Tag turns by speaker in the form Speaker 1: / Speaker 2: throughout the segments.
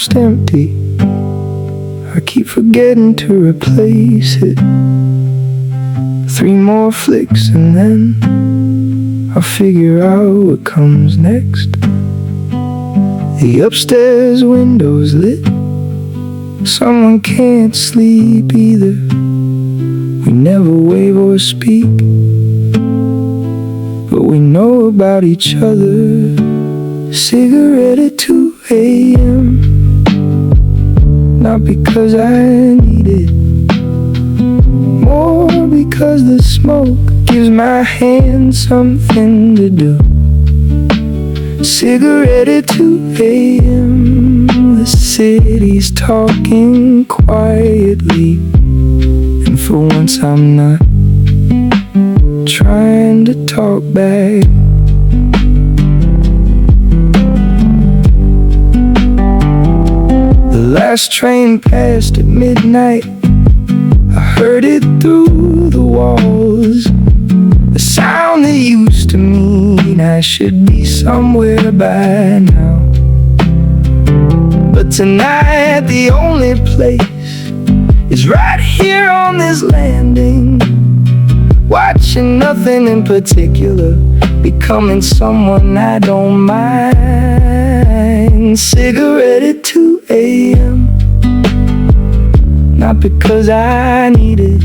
Speaker 1: almost empty. I keep forgetting to replace it. 3 more flicks and then I'll figure out what comes next. The upstairs window's lit. Someone can't sleep either. We never wave or speak, but we know about each other. Cigarette at 2 a.m. Not because I need it, more because the smoke gives my hand something to do. Cigarette at 2 a.m. The city's talking quietly, and for once I'm not trying to talk back. The last train passed at midnight. I heard it through the walls, the sound that used to mean I should be somewhere by now. But tonight the only place is right here on this landing, watching nothing in particular, becoming someone I don't mind. Cigarette at 2 a.m. Not because I need it,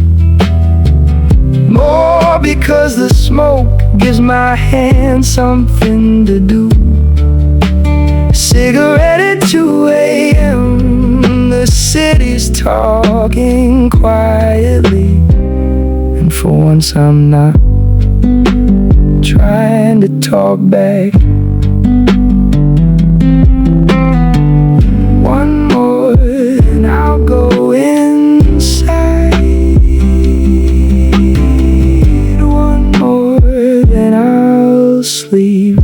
Speaker 1: more because the smoke gives my hand something to do. Cigarette at 2 a.m. The city's talking quietly, and for once I'm not trying to talk back. One more and I'll go inside. One more then I'll sleep.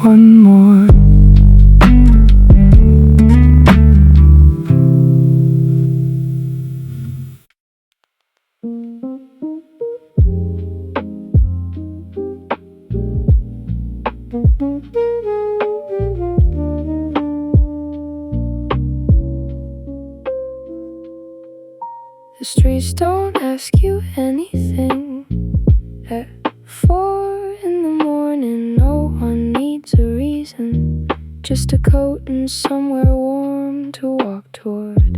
Speaker 1: One more. The streets don't ask you anything. At 4 in the morning, no one needs a reason, just a coat and somewhere warm to walk toward.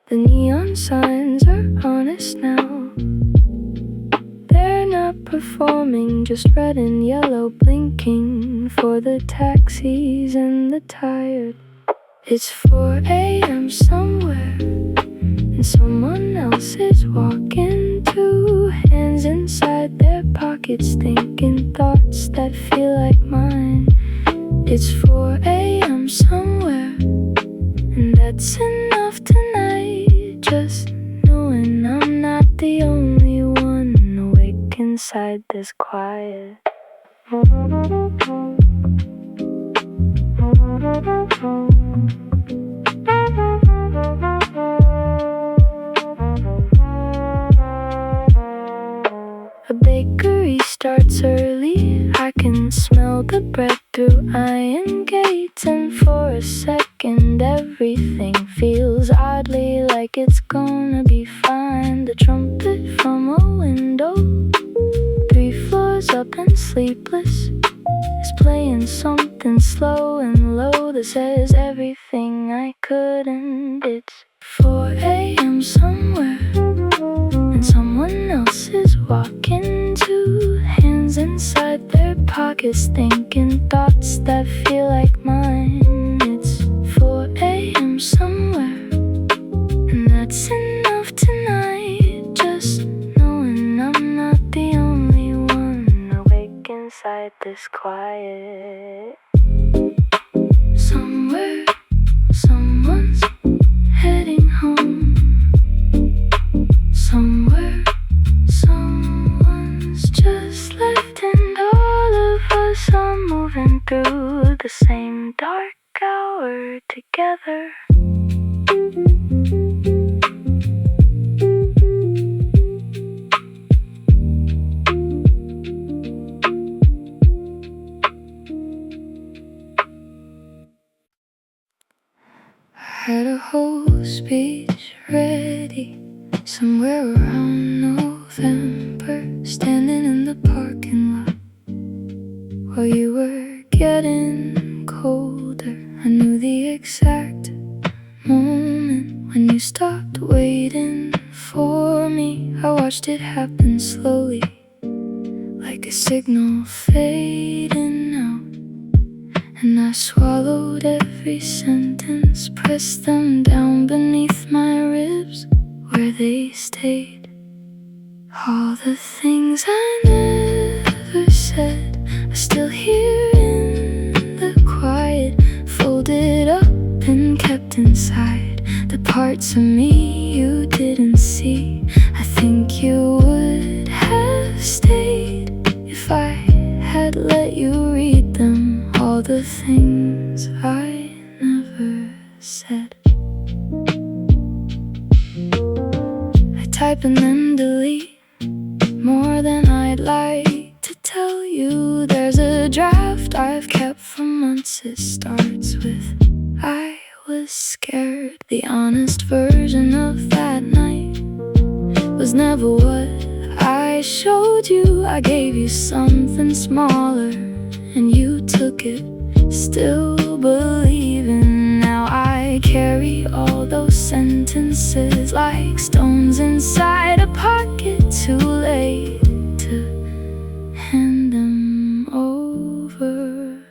Speaker 1: The neon signs are honest now. They're not performing, just red and yellow blinking for the taxis and the tired. It's 4 a.m. somewhere, and someone else is walking, 2 hands inside their pockets, thinking thoughts that feel like mine. It's 4 a.m. somewhere, and that's enough tonight, just knowing I'm not the only one awake inside this quiet. A bakery starts early. I can smell the bread through iron gates, and for a second everything feels oddly like it's gonna be fine. The trumpet from a window 3 floors up and sleepless is playing something slow and low that says everything I couldn't. It's 4 a.m. somewhere, and someone else is walking, 2 hands inside their pockets, thinking thoughts that feel like mine. It's 4 a.m. somewhere, and that's enough tonight, just knowing I'm not the only one awake inside this quiet. Somewhere, someone's heading home. Somewhere, someone's just left, and all of us are moving through the same dark hour together. 4 watched it happen slowly, like a signal fading out. And I swallowed every sentence, pressed them down beneath my ribs where they stayed. All the things I never said are still here in the quiet, folded up and kept inside. The parts of me you didn't see. I think you would have stayed if I had let you read them. All the things I never said. I type and then delete more than I'd like to tell you. There's a draft I've kept for months. It starts with I was scared. The honest version of that night was never what I showed you. I gave you something smaller and you took it, still believing. Now I carry all those sentences like stones inside a pocket, too late to hand them over.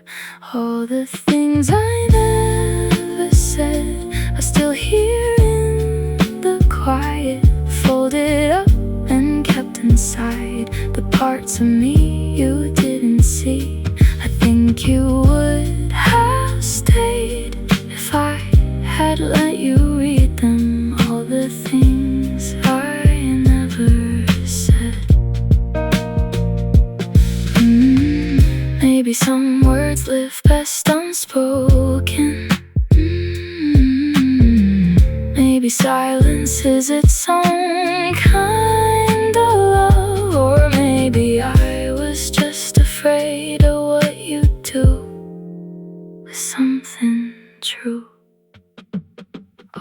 Speaker 1: All the things I never said are still here in the quiet, folded up and kept inside. The parts of me you didn't see. I think you would have stayed if I had let you read them. All the things I never said. Maybe some words live best unspoken. Maybe silence is its own kind of love. Or maybe I was just afraid of what you'd do with something true.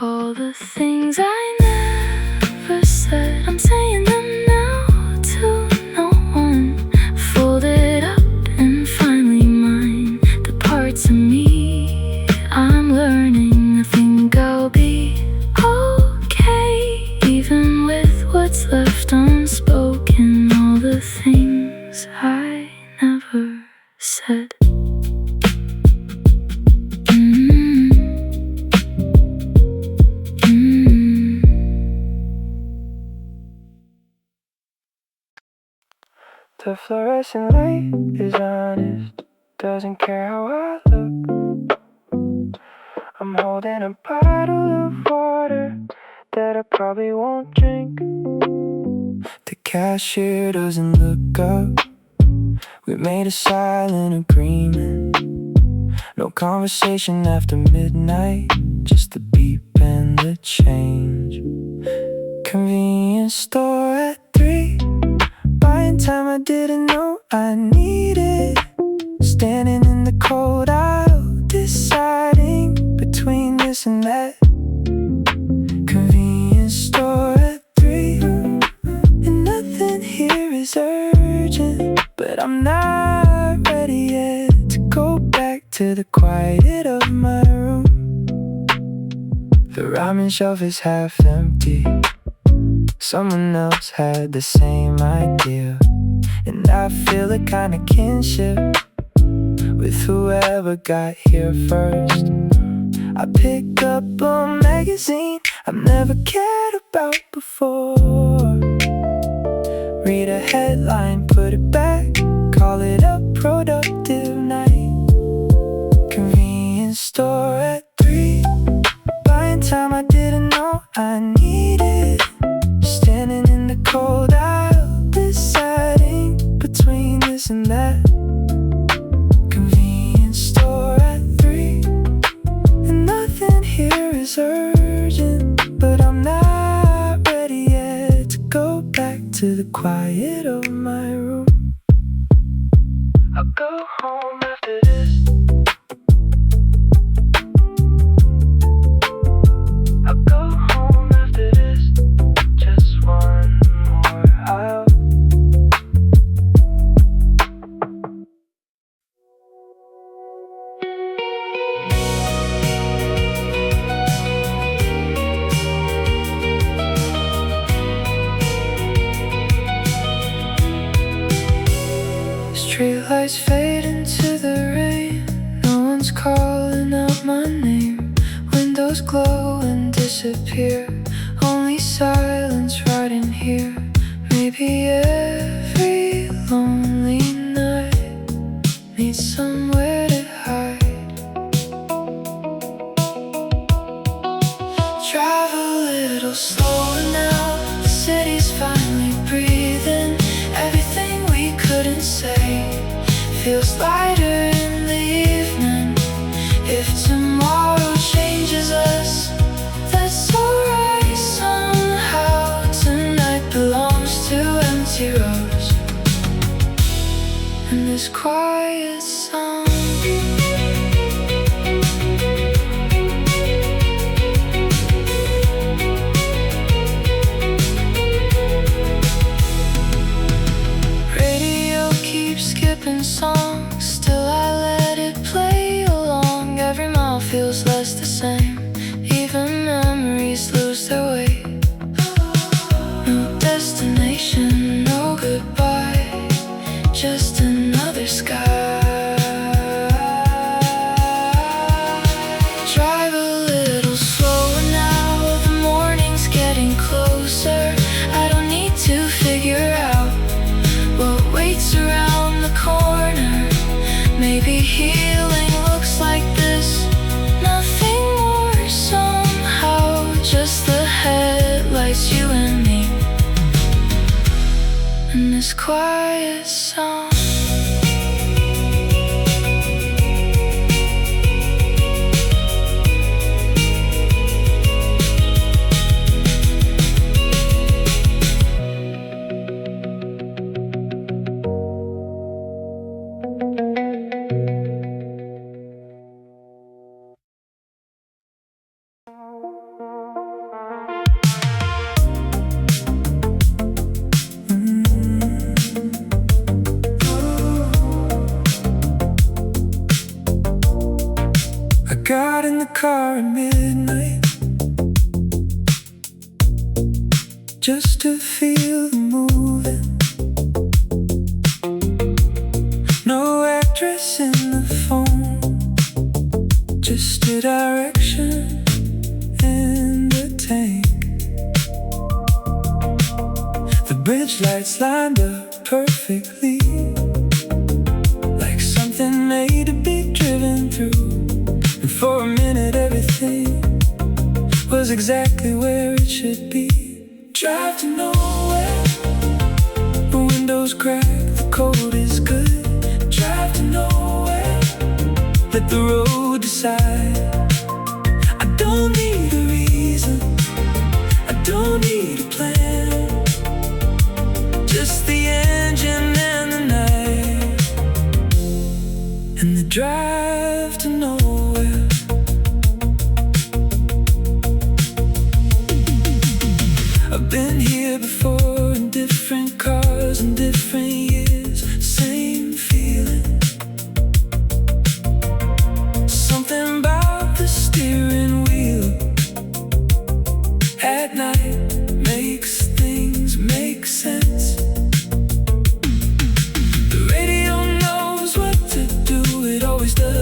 Speaker 1: All the things I never said, I'm saying them now to no one. Folded up and finally mine. The parts of me I'm learning. I think I'll be okay, even with what's left unspoken. All the things I never said.
Speaker 2: The fluorescent light is honest, doesn't care how I look. I'm holding a bottle of water that I probably won't drink. The cashier doesn't look up. We made a silent agreement. No conversation after midnight, just the beep and the change. Convenience store at 3, buying time I didn't know I needed. Standing in the cold aisle, deciding between this and that. Convenience store at 3, and nothing here is urgent, but I'm not ready yet to go back to the quiet of my room. The ramen shelf is half empty. Someone else had the same idea, and I feel a kind of kinship with whoever got here first. I pick up a magazine I've never cared about before. Read a headline, put it back, call it a productive night. Convenience store at 3, buying time I didn't know I needed. Standing in the cold aisle, deciding between this and that. Convenience store at 3, and nothing here is urgent, but I'm not ready yet to go back to the quiet of my room. I'll go home after this. I'll go home after this. Just one more aisle. Streetlights fade into the rain. No one's calling out my name. Windows glow and disappear. Only silence right in here. Maybe every lonely night needs somewhere to hide. Drive a little slower now. The city's finally breathing. Everything we couldn't say feels lighter in the evening. If tomorrow changes us, that's alright somehow. Tonight belongs to empty roads and this quiet sound. Radio keeps skipping songs, still I let it play along. Every mile feels less the same. Even memories lose their way. No destination, no goodbye, just another sky. Drive a little slower now. The morning's getting closer. I don't need to figure out what waits around the corner. Maybe healing looks like this. Nothing more somehow. Just the headlights, you and me, and this quiet song. I got in the car at midnight just to feel the moving. No address in the phone, just a direction in the tank. The bridge lights lined up perfectly, like something made to be driven through. And for a minute everything was exactly where it should be. Drive to nowhere, the windows crack, the code is good. Drive to nowhere, let the road decide. I don't need a reason, I don't need a plan, just the engine and the night, and the drive to nowhere. I've been here before in different cars and different years, same feeling. Something about the steering wheel at night makes things make sense. The radio knows what to do, it always does.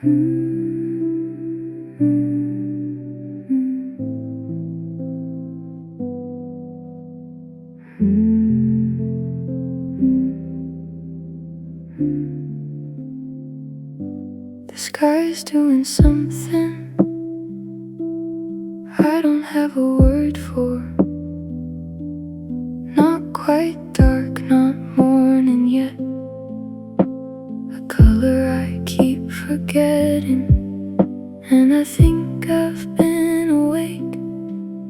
Speaker 1: The sky's doing something I don't have a word for. Not quite dark, not morning yet. A color I keep forgetting. And I think I've been awake,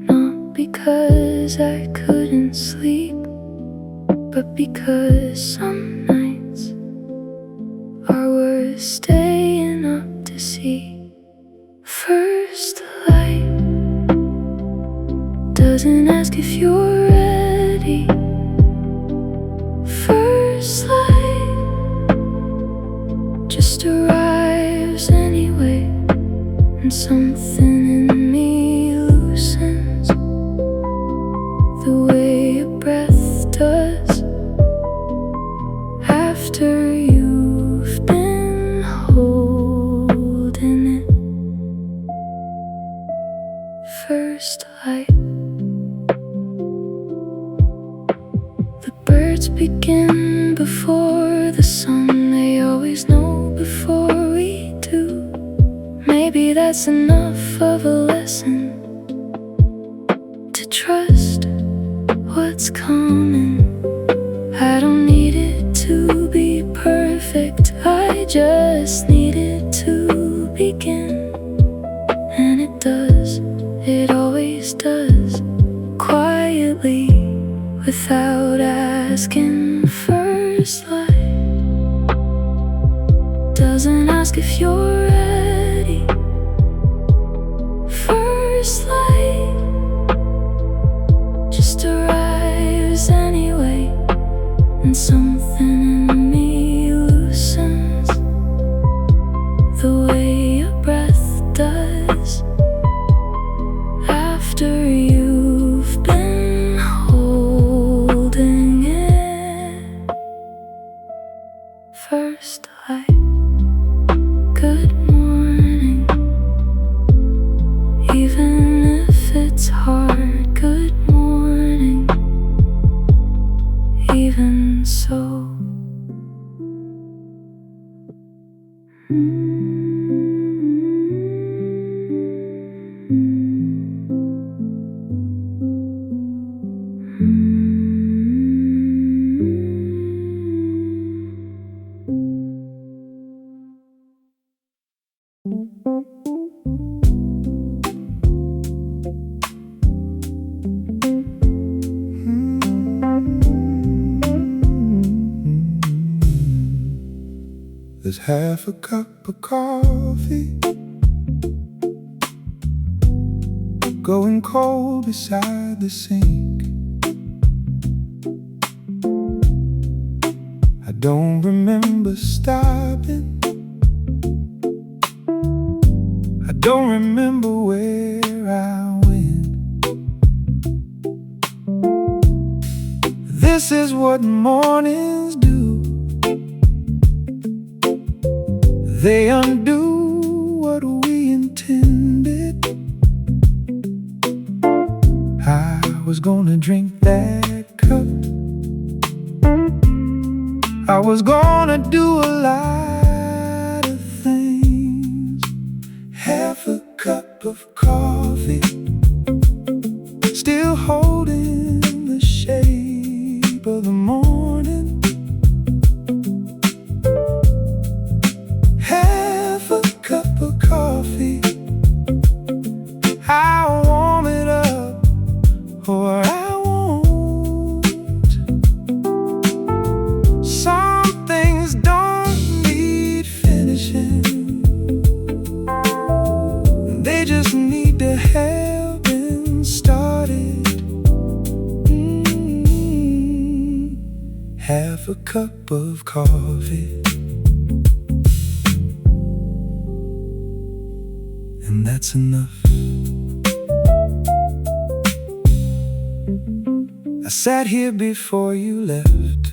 Speaker 1: not because I couldn't sleep, but because some nights are worth staying up to see. First light doesn't ask if you're ready. First light just arrives anyway, and something in me loosens the way a breath does after you've been holding it. First light. The birds begin before the sun. They always know before we do. Maybe that's enough of a lesson to trust what's coming. I don't need it to be perfect, I just need it to begin. And it does, it always does, quietly, without asking. First light doesn't ask if you're ready. First light just arrives anyway, and something in me loosens the way your breath does after you've been holding it. First light. Good morning, even if it's hard. Good morning, even so.
Speaker 2: There's half a cup of coffee going cold beside the sink. I don't remember stopping. I don't remember where I went. This is what mornings do. They undo what we intended. I was gonna drink that cup. I was gonna do a lot of things. Half a cup of coffee, still holding the shape of the morning. Half a cup of coffee, I warm it up, or I won't. Some things don't need finishing, they just need to have been started. Half a cup of coffee, and that's enough. I sat here before you left.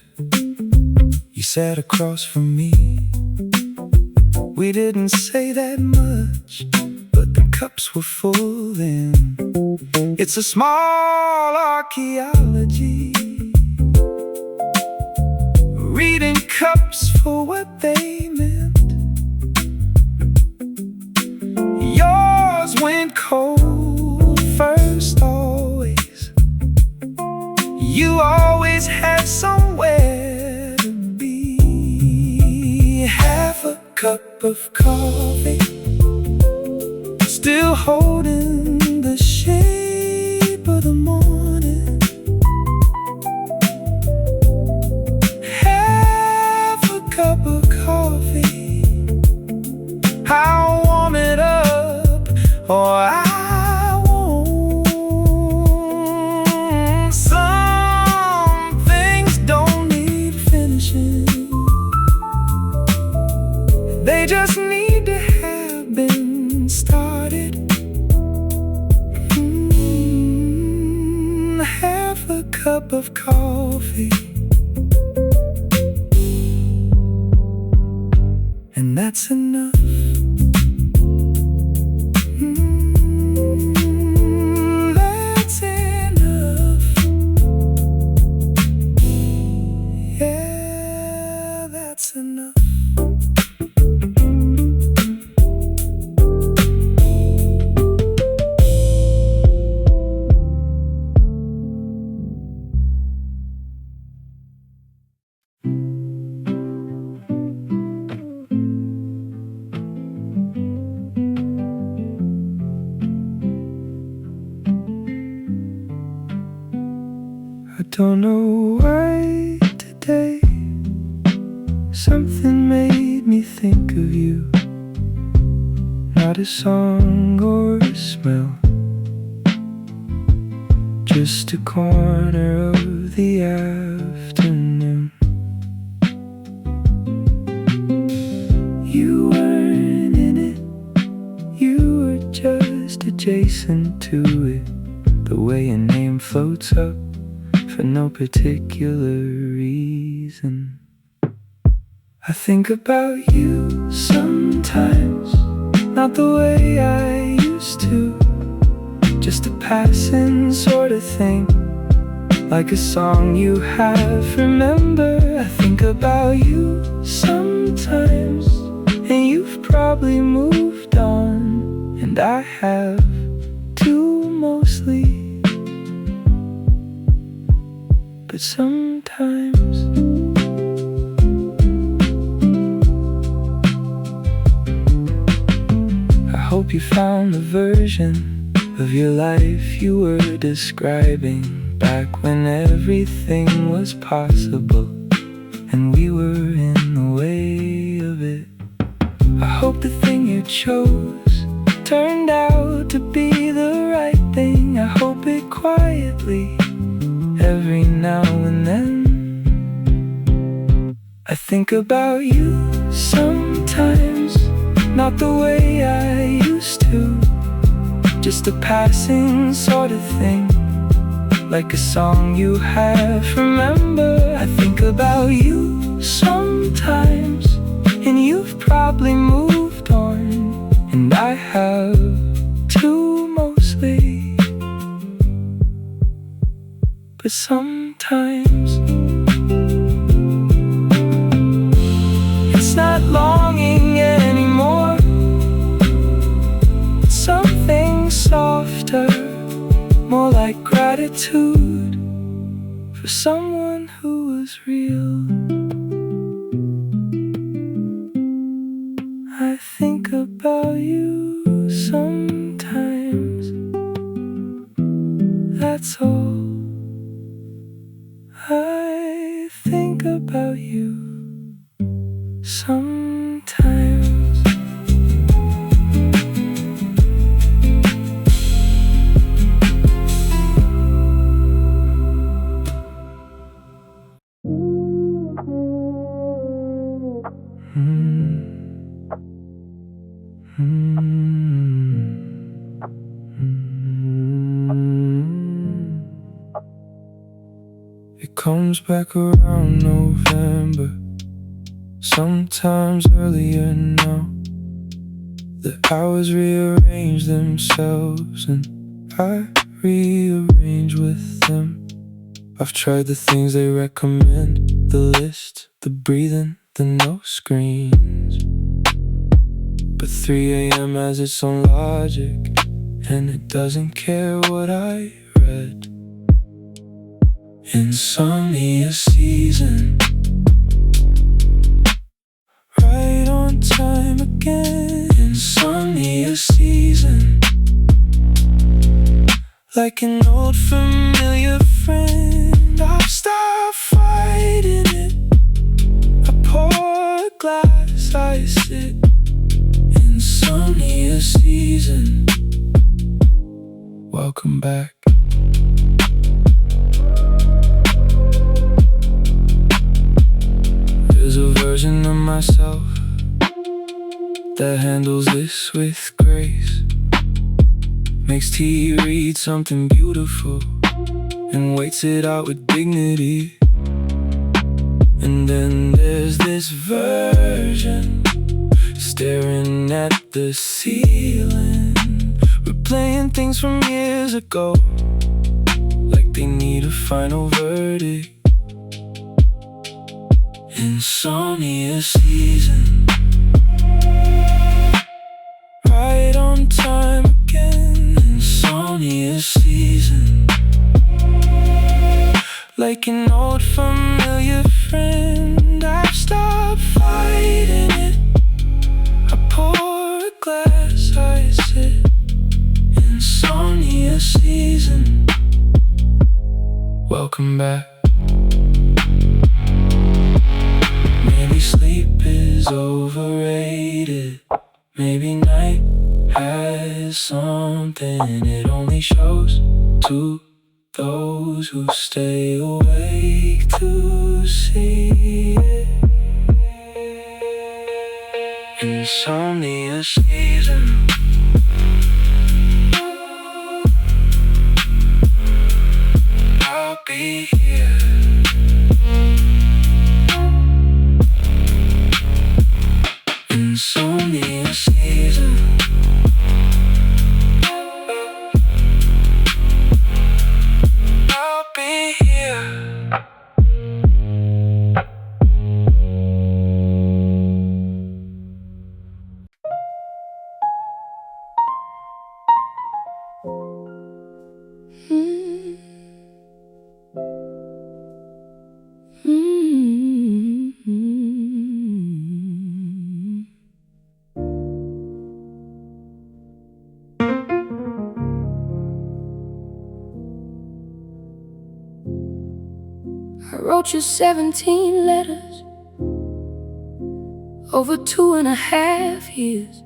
Speaker 2: You sat across from me. We didn't say that much, but the cups were full then. It's a small archaeology, reading cups for what they meant. Yours went cold first always. You always had somewhere to be. Half a cup of coffee, still holding the shape of the morning. Half a cup of coffee, I'll warm it up, or I won't. Some things don't need finishing, they just need to have been started. Half a cup of coffee, and that's enough. That's enough. Yeah, that's enough. I don't know why today something made me think of you. Not a song or a smell, just a corner of the afternoon. You weren't in it, you were just adjacent to it. The way a name floats up for no particular reason. I think about you sometimes, not the way I used to, just a passing sort of thing, like a song you have. Remember, I think about you sometimes, and you've probably moved on, and I have too, mostly. But sometimes I hope you found the version of your life you were describing back when everything was possible and we were in the way of it. I hope the thing you chose turned out to be the right thing. I hope it quietly, every now and then. I think about you sometimes, not the way I used to, just a passing sort of thing, like a song you have. Remember, I think about you sometimes, and you've probably moved on, and I have too, mostly. But sometimes it's not longing anymore, it's something softer, more like gratitude for someone who was real. I think about you sometimes, that's all. I think about you sometimes. It comes back around November, sometimes earlier now. The hours rearrange themselves and I rearrange with them. I've tried the things they recommend, the list, the breathing, the no screens. But 3 a.m. has its own logic, and it doesn't care what I read. Insomnia season, right on time again. Insomnia season, like an old familiar friend. I've stopped fighting it. I pour a glass, I sit. Insomnia season, welcome back. There's a version of myself that handles this with grace, makes tea, read something beautiful, and waits it out with dignity. And then there's this version staring at the ceiling, replaying things from years ago, like they need a final verdict. Insomnia season, right on time again. Insomnia season, like an old familiar friend. I've stopped fighting it. I pour a glass, I sit. Insomnia season, welcome back. Maybe sleep is overrated. Maybe night has something it only shows to those who stay awake to see it. Insomnia season, I'll be here. Insomnia season, I'll be here.
Speaker 1: I wrote you 17 letters over 2.5 years.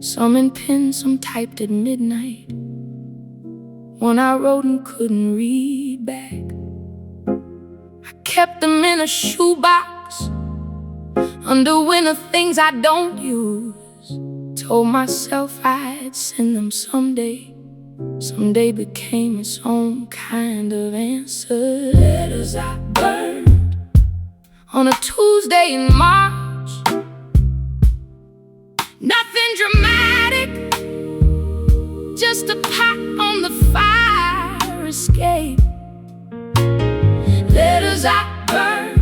Speaker 1: Some in pen, some typed at midnight, one I wrote and couldn't read back. I kept them in a shoebox under winter things I don't use. Told myself I'd send them someday. Someday became its own kind of answer. Letters I burned on a Tuesday in March. Nothing dramatic, just a pot on the fire escape. Letters I burned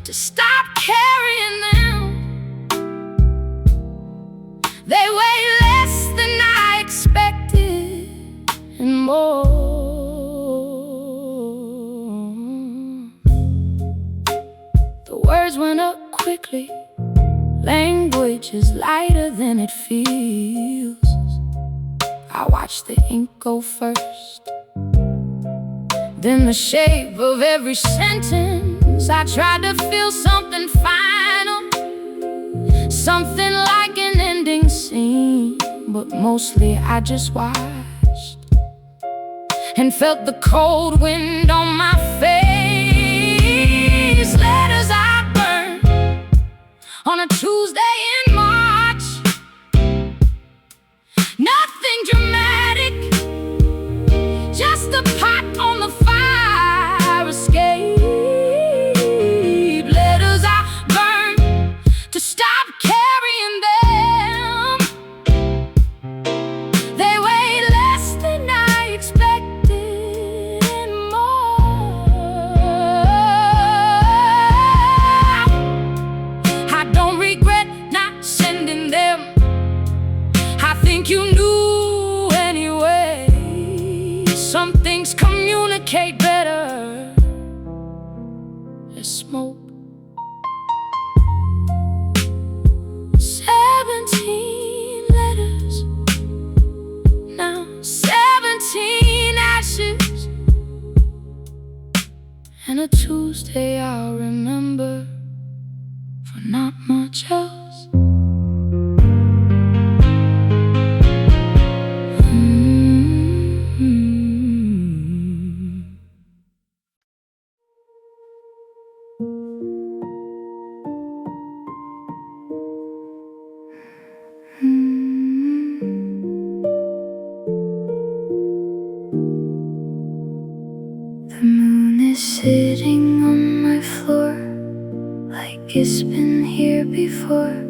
Speaker 1: to stop carrying them. They weigh less than I expected and more. The words went up quickly. Language is lighter than it feels. I watch the ink go first, then the shape of every sentence. I tried to feel something final, something like an ending scene, but mostly I just watched and felt the cold wind on my face. Letters I burned on a Tuesday in March. Nothing dramatic, just a pot on the fire escape. Letters I burned to stop carrying them. like it's been here before.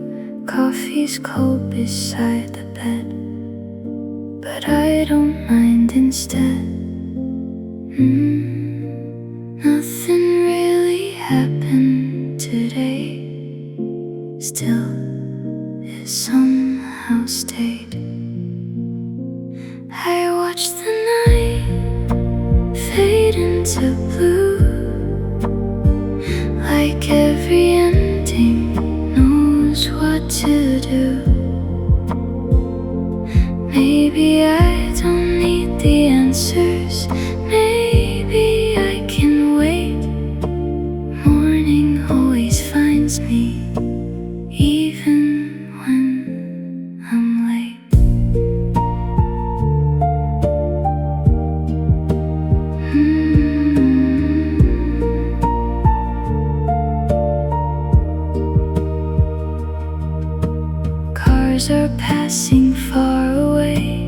Speaker 1: Coffee's cold beside the bed, but I don't mind instead. Nothing really happened today, still it somehow stayed. I watched the night fade into blue, like every ending knows what to do. Maybe I don't need the answers, maybe I can wait. Morning always finds me, even when I'm late. Cars are passing far away,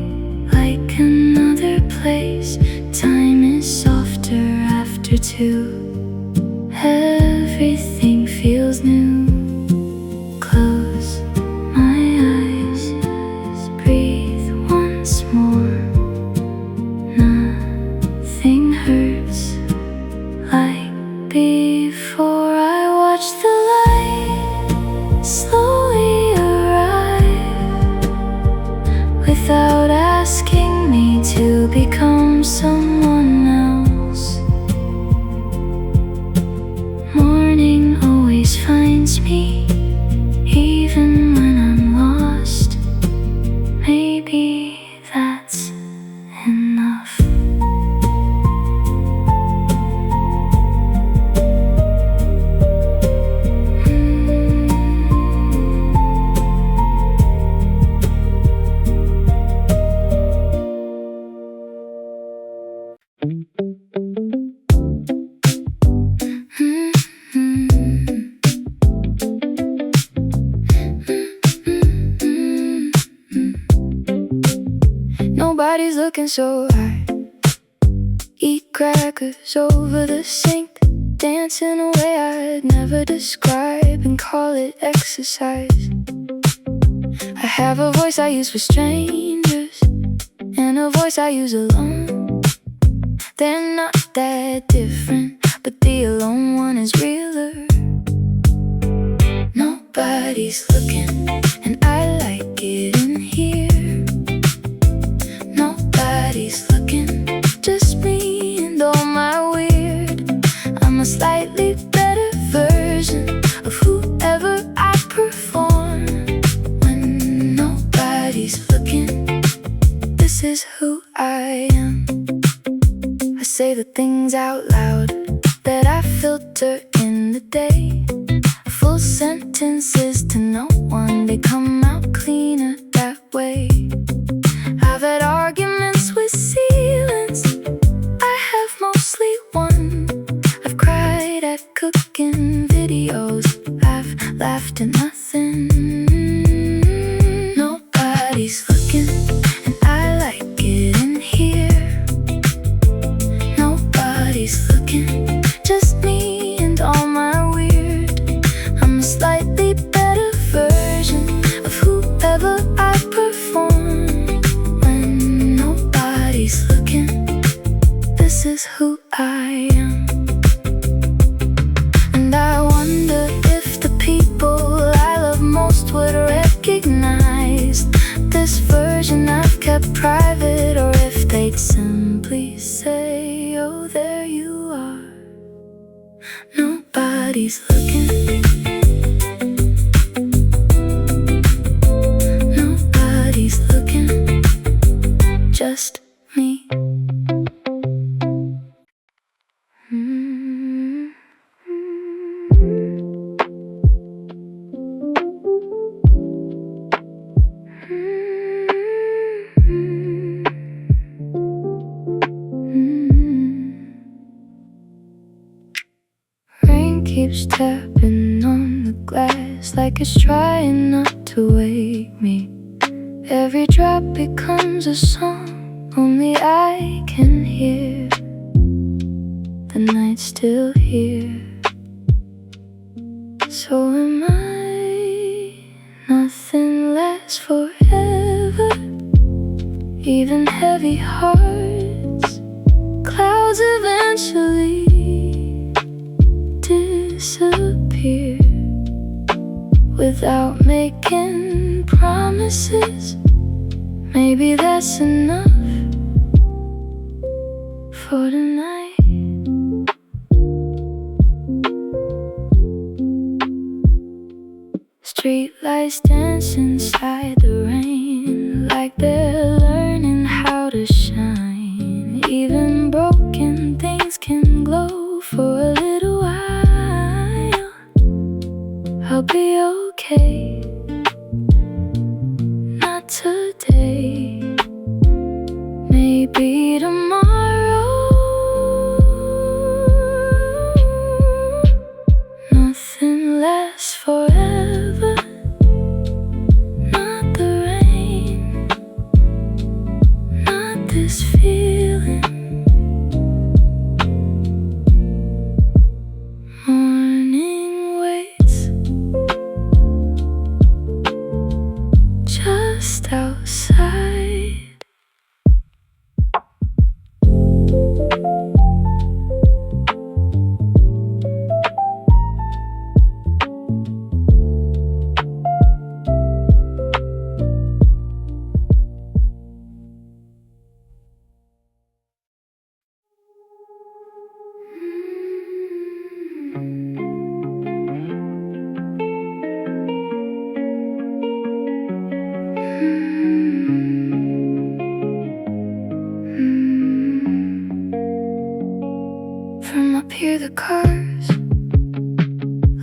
Speaker 1: like another place. Time is softer after 2. Everything feels new. Close my eyes, breathe once more. Nothing hurts like before. I watch the light slowly arrive, without asking me to become someone else. Morning always finds me, even when I'm lost. Maybe that's enough. Nobody's looking so high. Eat crackers over the sink, dancing a way I'd never describe and call it exercise. I have a voice I use for strangers, and a voice I use alone. They're not that different, but the alone one is realer. Nobody's looking, and I like it in here. Nobody's looking, just me and all my weird. I'm a slightly better version of whoever I perform. When nobody's looking, this is who I am. I say the things out loud that I filter in the day. Full sentences to no one, they come out cleaner that way. I've had arguments with ceilings, I have mostly won. I've cried at cooking videos, I've laughed at nothing. Nobody's looking, and I like it in here. Nobody's looking, just me and all my weird. I'm a slightly better version of whoever I perform. When nobody's looking, this is who I am. And I wonder if the people I love most would recognize this version I've kept private, or if they'd simply say, oh, there you are. Nobody's looking. Nobody's looking, just me. Rain keeps tapping on the glass like it's trying not to wake me. Every drop becomes a song only I can hear. The night's still here, So am I. Nothing lasts forever, even heavy hearts. Clouds eventually disappear without making promises. Maybe that's enough for tonight. Streetlights dance inside the rain, like they're learning how to shine. Even broken things can glow for a little while. I'll be okay. Not today, maybe tomorrow. Nothing lasts forever, not the rain, not this feeling. Morning waits just outside. From up here the cars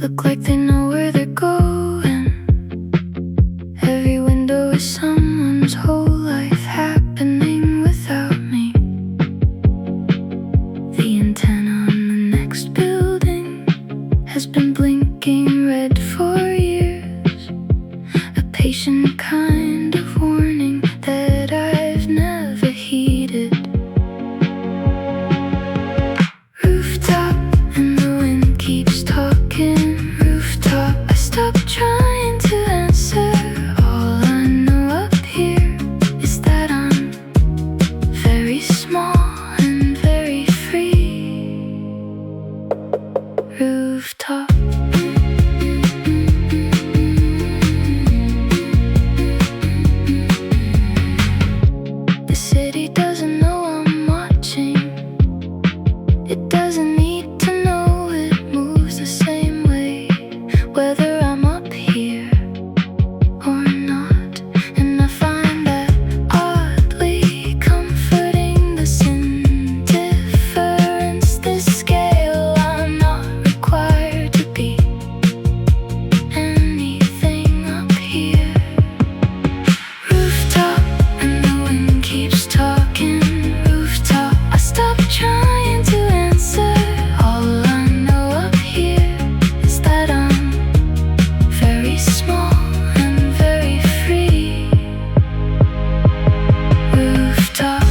Speaker 1: look like they know where they're going. Every window is someone's whole life happening without me. The antenna on the next building has been blinking red for years. A patient kind of warning that I've never heeded. Rooftop, and the wind keeps talking. Rooftop, I stopped trying to answer. All I know up here is that I'm very small and very free. Rooftop. The city doesn't know I'm watching. It doesn't need to know it moves the same way, whether I'm up here or not. And I find that oddly comforting, this indifference, this scale. I'm not required to be anything up here. Rooftop, and the wind keeps talking. Rooftop, I stopped trying to answer. All I know up here is that I'm very small and very free. Rooftop.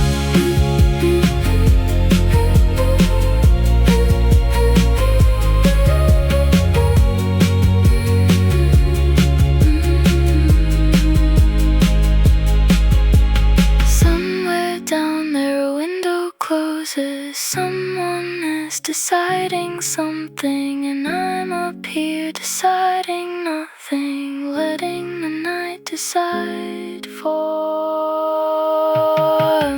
Speaker 1: Somewhere down there a window closes. Someone is deciding something, and I'm up here deciding nothing, letting the night decide for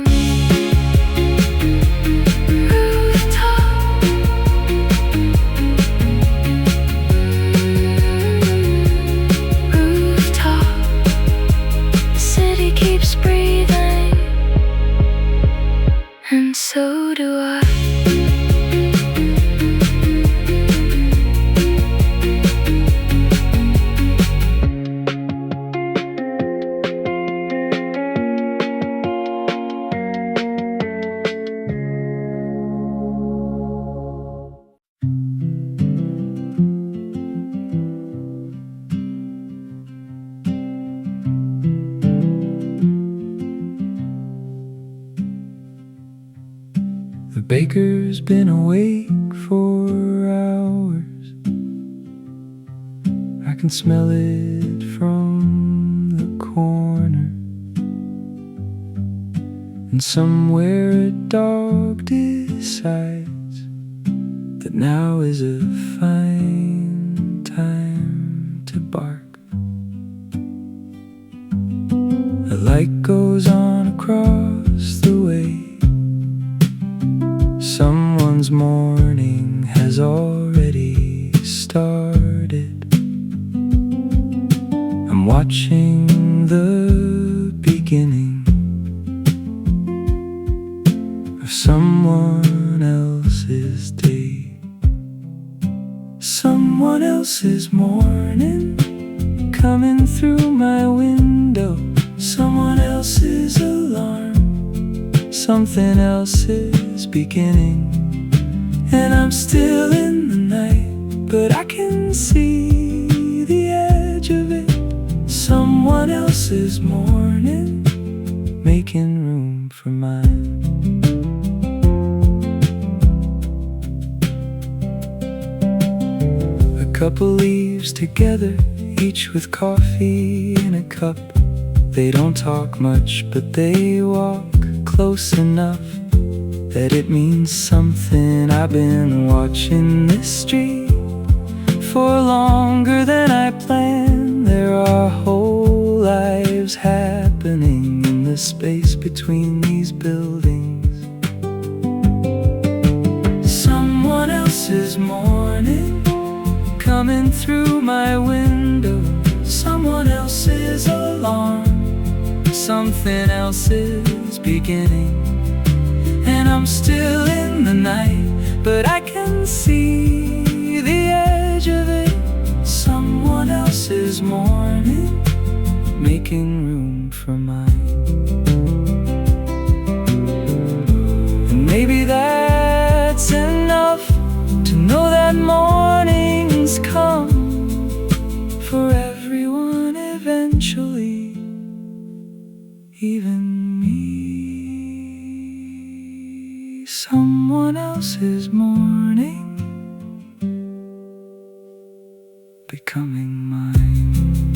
Speaker 1: me. Rooftop. Rooftop. City keeps breathing, and so do I.
Speaker 2: The baker's been awake for hours, can smell it from the corner. And somewhere a dog decides that now is a fine time to bark. A light goes on across the way. Someone's morning has already started. I'm watching the beginning of someone else's day. Someone else's morning coming through my window. Someone else's alarm, something else's beginning. And I'm still in the night, but I can see the edge of it. Someone else's morning, making room for mine. A couple leaves together, each with coffee in a cup. They don't talk much, but they walk close enough that it means something. I've been watching this street for longer than I planned. There are whole lives happening in the space between these buildings. Someone else's morning coming through my window. Someone else's alarm, something else's beginning. And I'm still in the night, but I can see the edge of it. Someone else's morning, making room for mine. And maybe that's enough to know that mornings come for everyone eventually, even me. Someone else's morning becoming mine.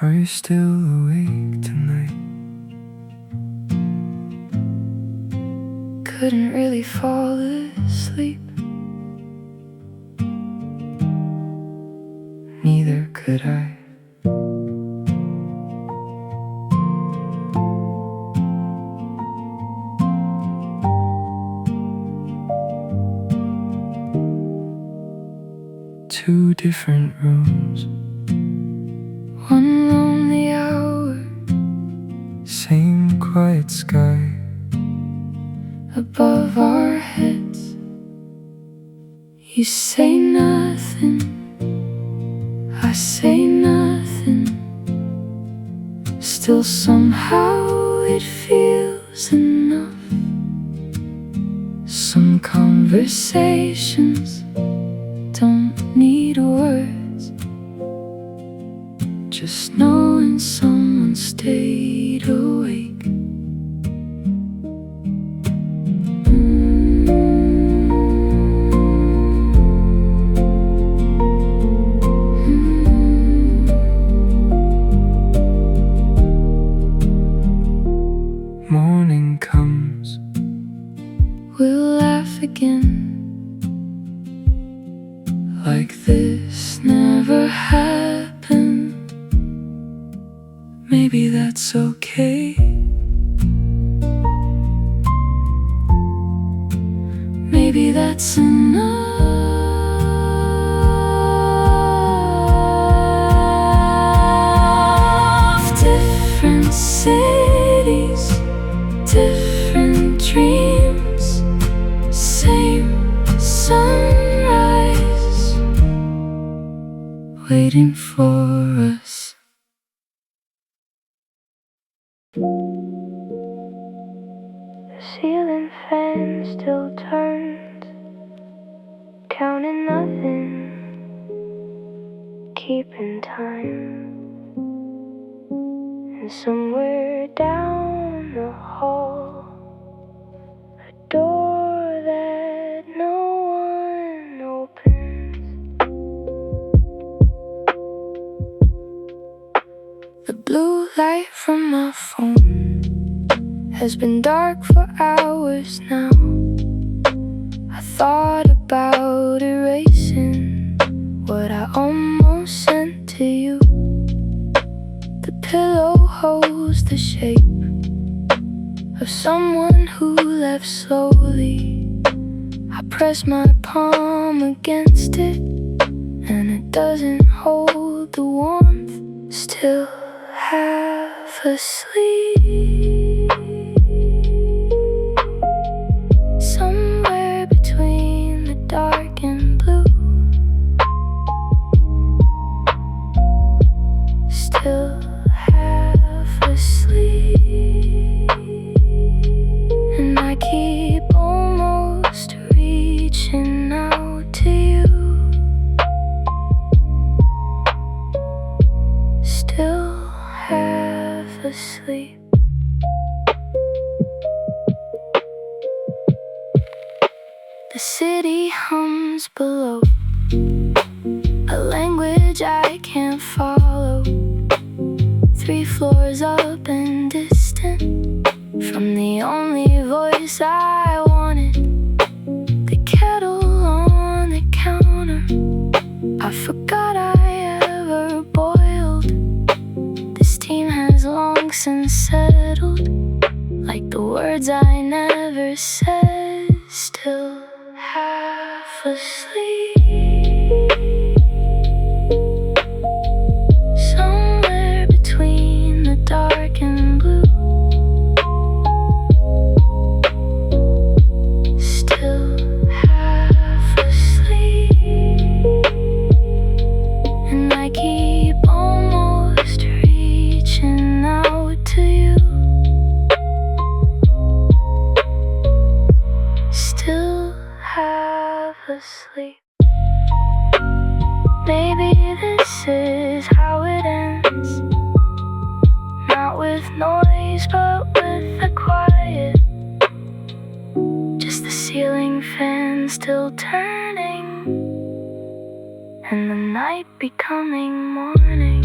Speaker 2: Are you still awake tonight?
Speaker 1: Couldn't really fall asleep.
Speaker 2: Neither could I. Two different rooms,
Speaker 1: One lonely hour
Speaker 2: same quiet sky.
Speaker 1: above our heads. You say nothing, I say nothing. Still somehow it feels enough. Some conversations don't need words. Just knowing someone stayed awake.
Speaker 2: Morning comes,
Speaker 1: We'll laugh again, like this never happened. Maybe that's okay. Maybe that's enough. Different cities, different dreams, same sunrise, waiting for us. The ceiling fan still turns, counting nothing, keeping time. And somewhere down the hall, a door that no one opens. The blue light from my phone has been dark for hours now. I thought about erasing what I almost sent to you. The pillow holds the shape of someone who left slowly. I press my palm against it, and it doesn't hold the warmth. Still half asleep, somewhere between the dark and blue. Still half asleep, and I keep almost reaching out to you. Still half asleep. The city hums below, a language I can't follow. 3 floors up and distant from the only voice I wanted. The kettle on the counter, I forgot I ever boiled. The steam has long since settled, like the words I never said. Still half asleep, somewhere between the dark and blue. Still half asleep, and I keep almost reaching out to you. Still half asleep. Maybe this is how it ends, not with noise but with the quiet. Just the ceiling fan still turning, and the night becoming morning.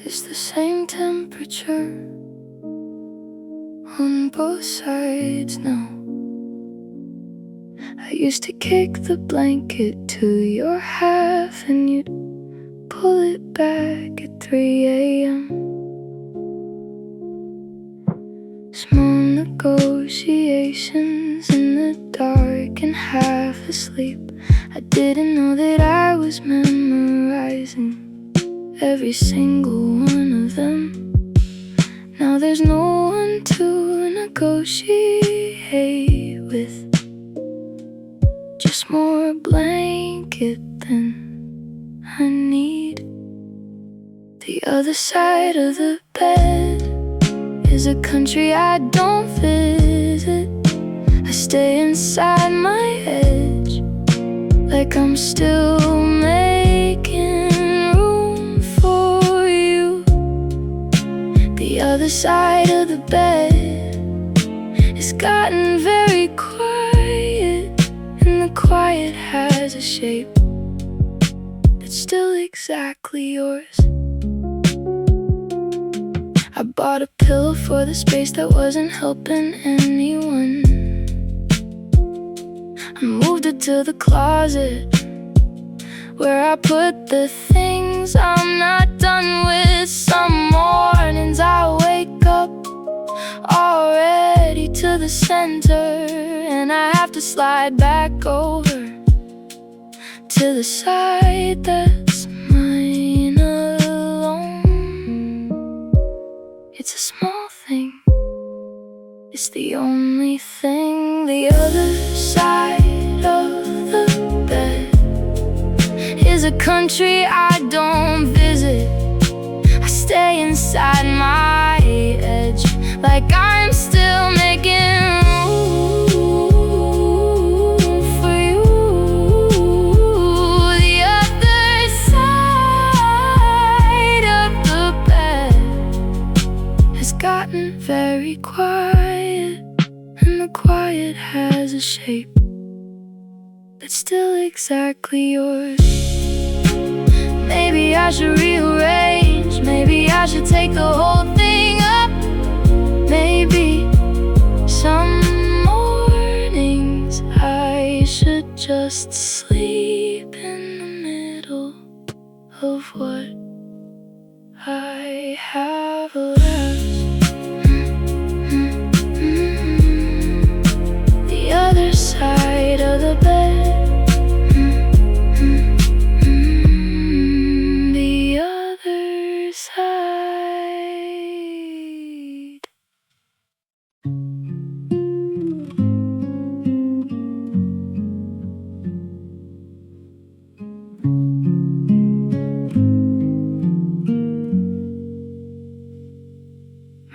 Speaker 1: It's the same temperature on both sides now. I used to kick the blanket to your half, and you'd pull it back at 3 a.m. Small negotiations in the dark and half asleep. I didn't know that I was memorizing every single one of them. Now there's no one to negotiate with, just more blanket than I need. The other side of the bed is a country I don't visit. I stay inside my edge, like I'm still making room for you. The other side of the bed has gotten very quiet, and the quiet has a shape that's still exactly yours. I bought a pillow for the space that wasn't helping anyone. I moved it to the closet where I put the things I'm not done with. Some mornings I wake up already to the center, and I have to slide back over to the side that's mine alone. It's a small thing, it's the only thing. The other side a country I don't visit. I stay inside my edge, like I'm still making room for you. The other side of the bed has gotten very quiet, and the quiet has a shape that's still exactly yours. Maybe I should rearrange, maybe I should take the whole thing up. Maybe some mornings I should just sleep in the middle of what I have left. The other side of the bed. The other side.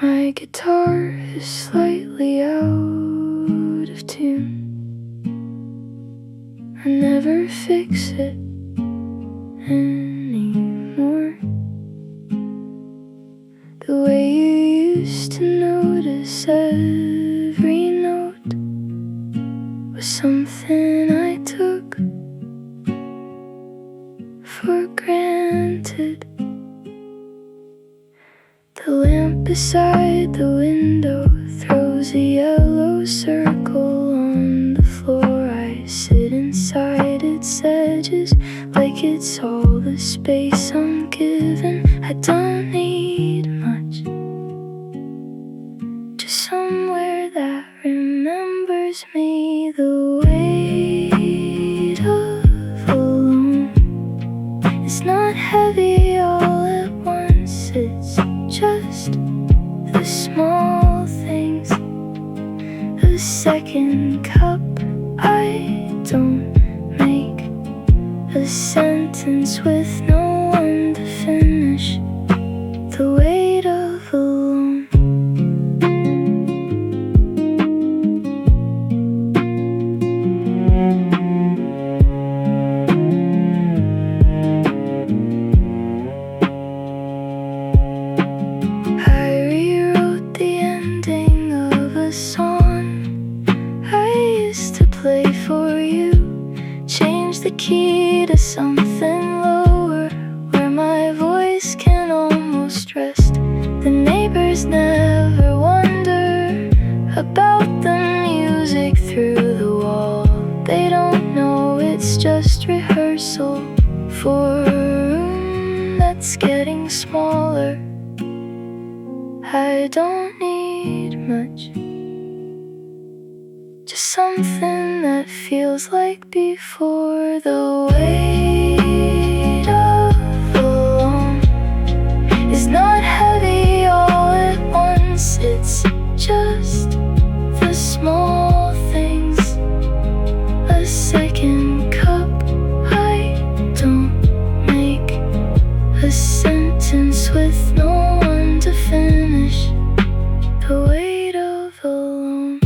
Speaker 1: My guitar is slightly out of tune. I never fix it anymore. The way you used to notice every note was something I took for granted. The lamp beside the window throws a yellow circle on the floor. I sit inside its edges like it's all the space I'm given. I don't need much, just somewhere that remembers me. The weight of alone is not heavy all at once. It's just the small things. A second cup I don't make, a sentence with no one to finish. The weight of alone. I rewrote the ending of a song I used to play for you. Changed the key to something lower, where my voice can almost rest. The neighbors never wonder about the music through the wall. They don't know it's just rehearsal for a room that's getting smaller. I don't need much, just something that feels like before. The weight of alone is not heavy all at once. It's just the small things. A second cup I don't make, a sentence with no one to finish. The weight of alone.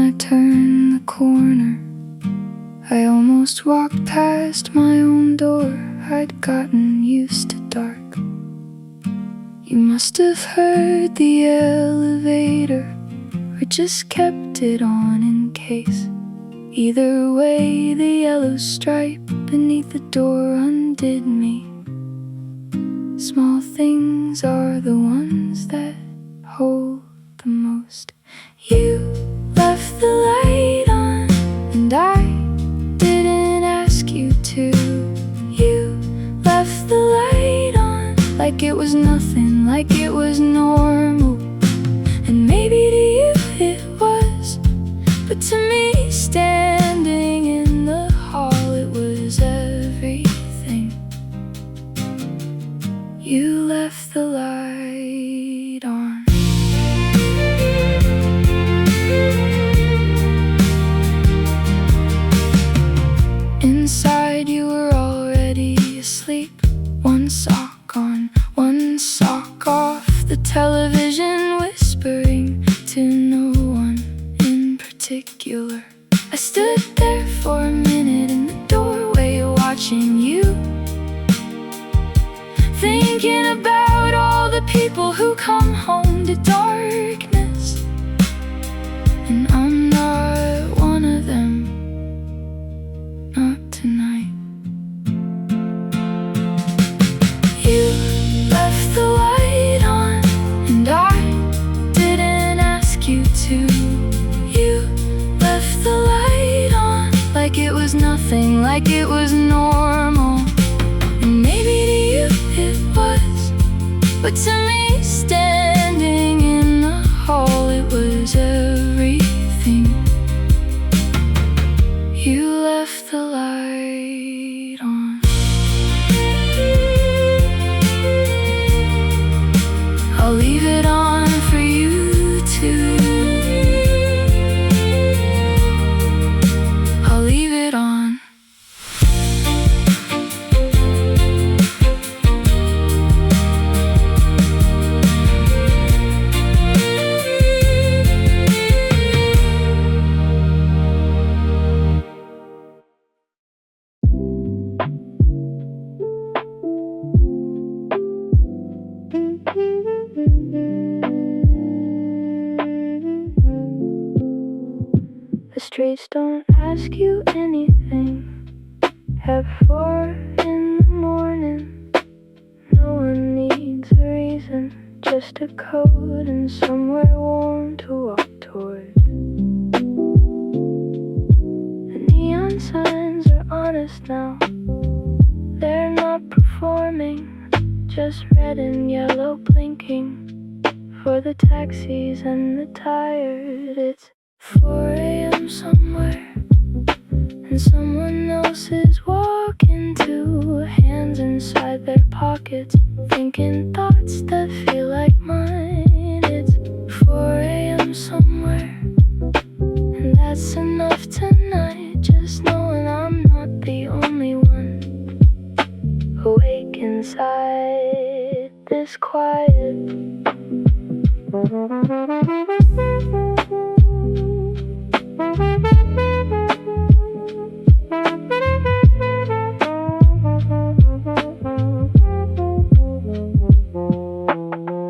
Speaker 1: I turned the corner, I almost walked past my own door. I'd gotten used to dark. You must have heard the elevator, or just kept it on in case. Either way, the yellow stripe beneath the door undid me. Small things are the ones that hold the most. You left the light on, and I didn't ask you to. You left the light on like it was nothing, like it was normal. And maybe to you it was, but to me, standing in the hall, it was everything. You left the light on. Inside you were already asleep. One sock on, one sock off. The television whispering to no one in particular. I stood there for a minute in the doorway, watching you, thinking about all the people who come home to darkness. And I'm not one of them, not tonight. You left the light on, and I didn't ask you to. You left the light on like it was nothing, like it was normal. And maybe to you it was, but to me, standing in the hall, it was everything. You left the light on. I'll leave it on for you too. I'll leave it on. The streets don't ask you anything at 4 in the morning. No one needs a reason, just a code and somewhere warm to walk toward. The neon signs are honest now. They're not performing, just red and yellow blinking for the taxis and the tired. It's 4 a.m. somewhere, and someone else is walking, two hands inside their pockets, thinking thoughts that feel like mine. It's 4 a.m. somewhere, and that's enough tonight, just knowing I'm not the only one awake inside this quiet.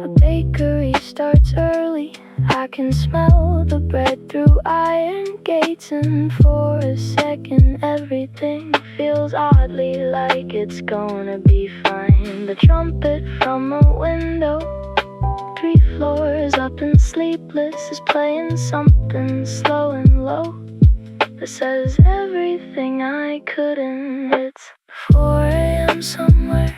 Speaker 1: A bakery starts early. I can smell the bread through iron gates, and for a second everything feels oddly like it's gonna be fine. The trumpet from a window 3 floors up and sleepless is playing something slow and low that says everything I couldn't. It's 4 a.m. somewhere,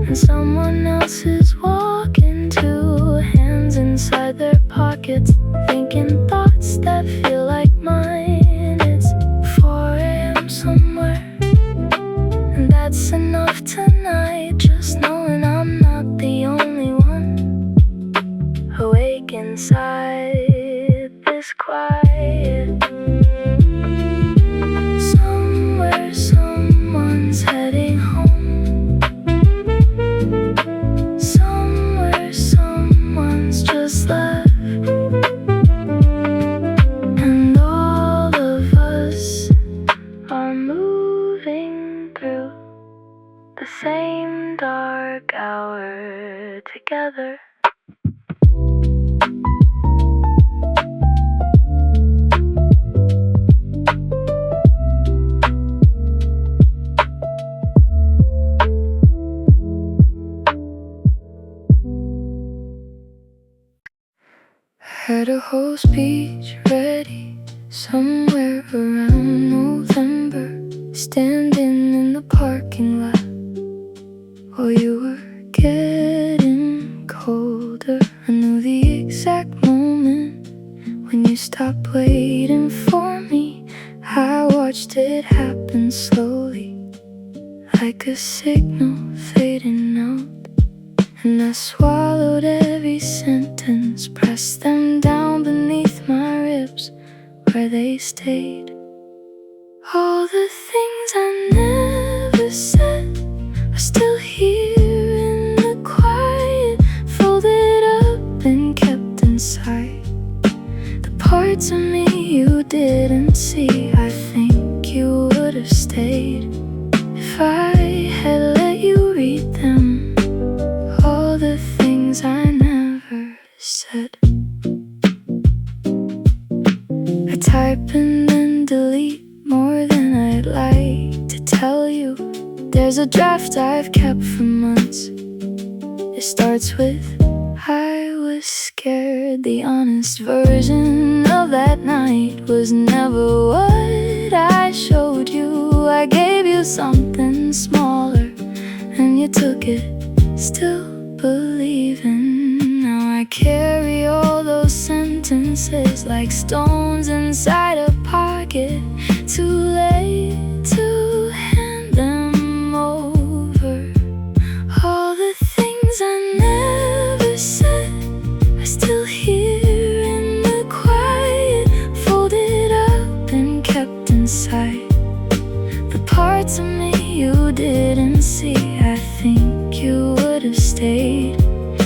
Speaker 1: and someone else is walking, two hands inside their pockets, thinking thoughts that feel like mine. It's 4 a.m. somewhere, and that's enough tonight, just knowing I'm not the only one awake inside this quiet. Somewhere someone's heading home. Somewhere someone's just left. Coast Beach ready, somewhere around November, standing in the parking lot while you were getting colder. I knew the exact moment when you stopped waiting for me. I watched it happen slowly, like a signal fading out. And I swallowed every sentence, pressed them down beneath my ribs where they stayed. All the things I never said are still here in the quiet, folded up and kept inside. The parts of me you didn't see, I think you would have stayed if I had let you read them. All the things I never said. I type and then delete more than I'd like to tell you. There's a draft I've kept for months. It starts with I was scared. The honest version of that night was never what I showed you. I gave you something smaller and you took it, still believing. Now I carry all those sentences like stones inside a pocket, too late to hand them over. All the things I never said are still here in the quiet, folded up and kept inside. The parts of me you didn't see, I think you would have stayed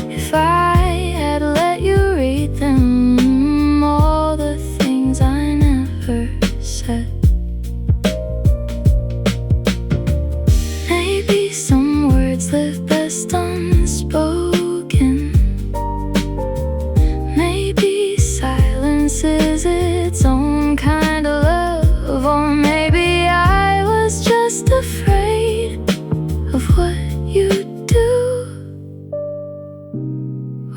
Speaker 1: if I had let you read them. All the things I never said. Maybe some words live best unspoken. Maybe silence is its own kind of love. Or maybe I was just afraid of what you'd do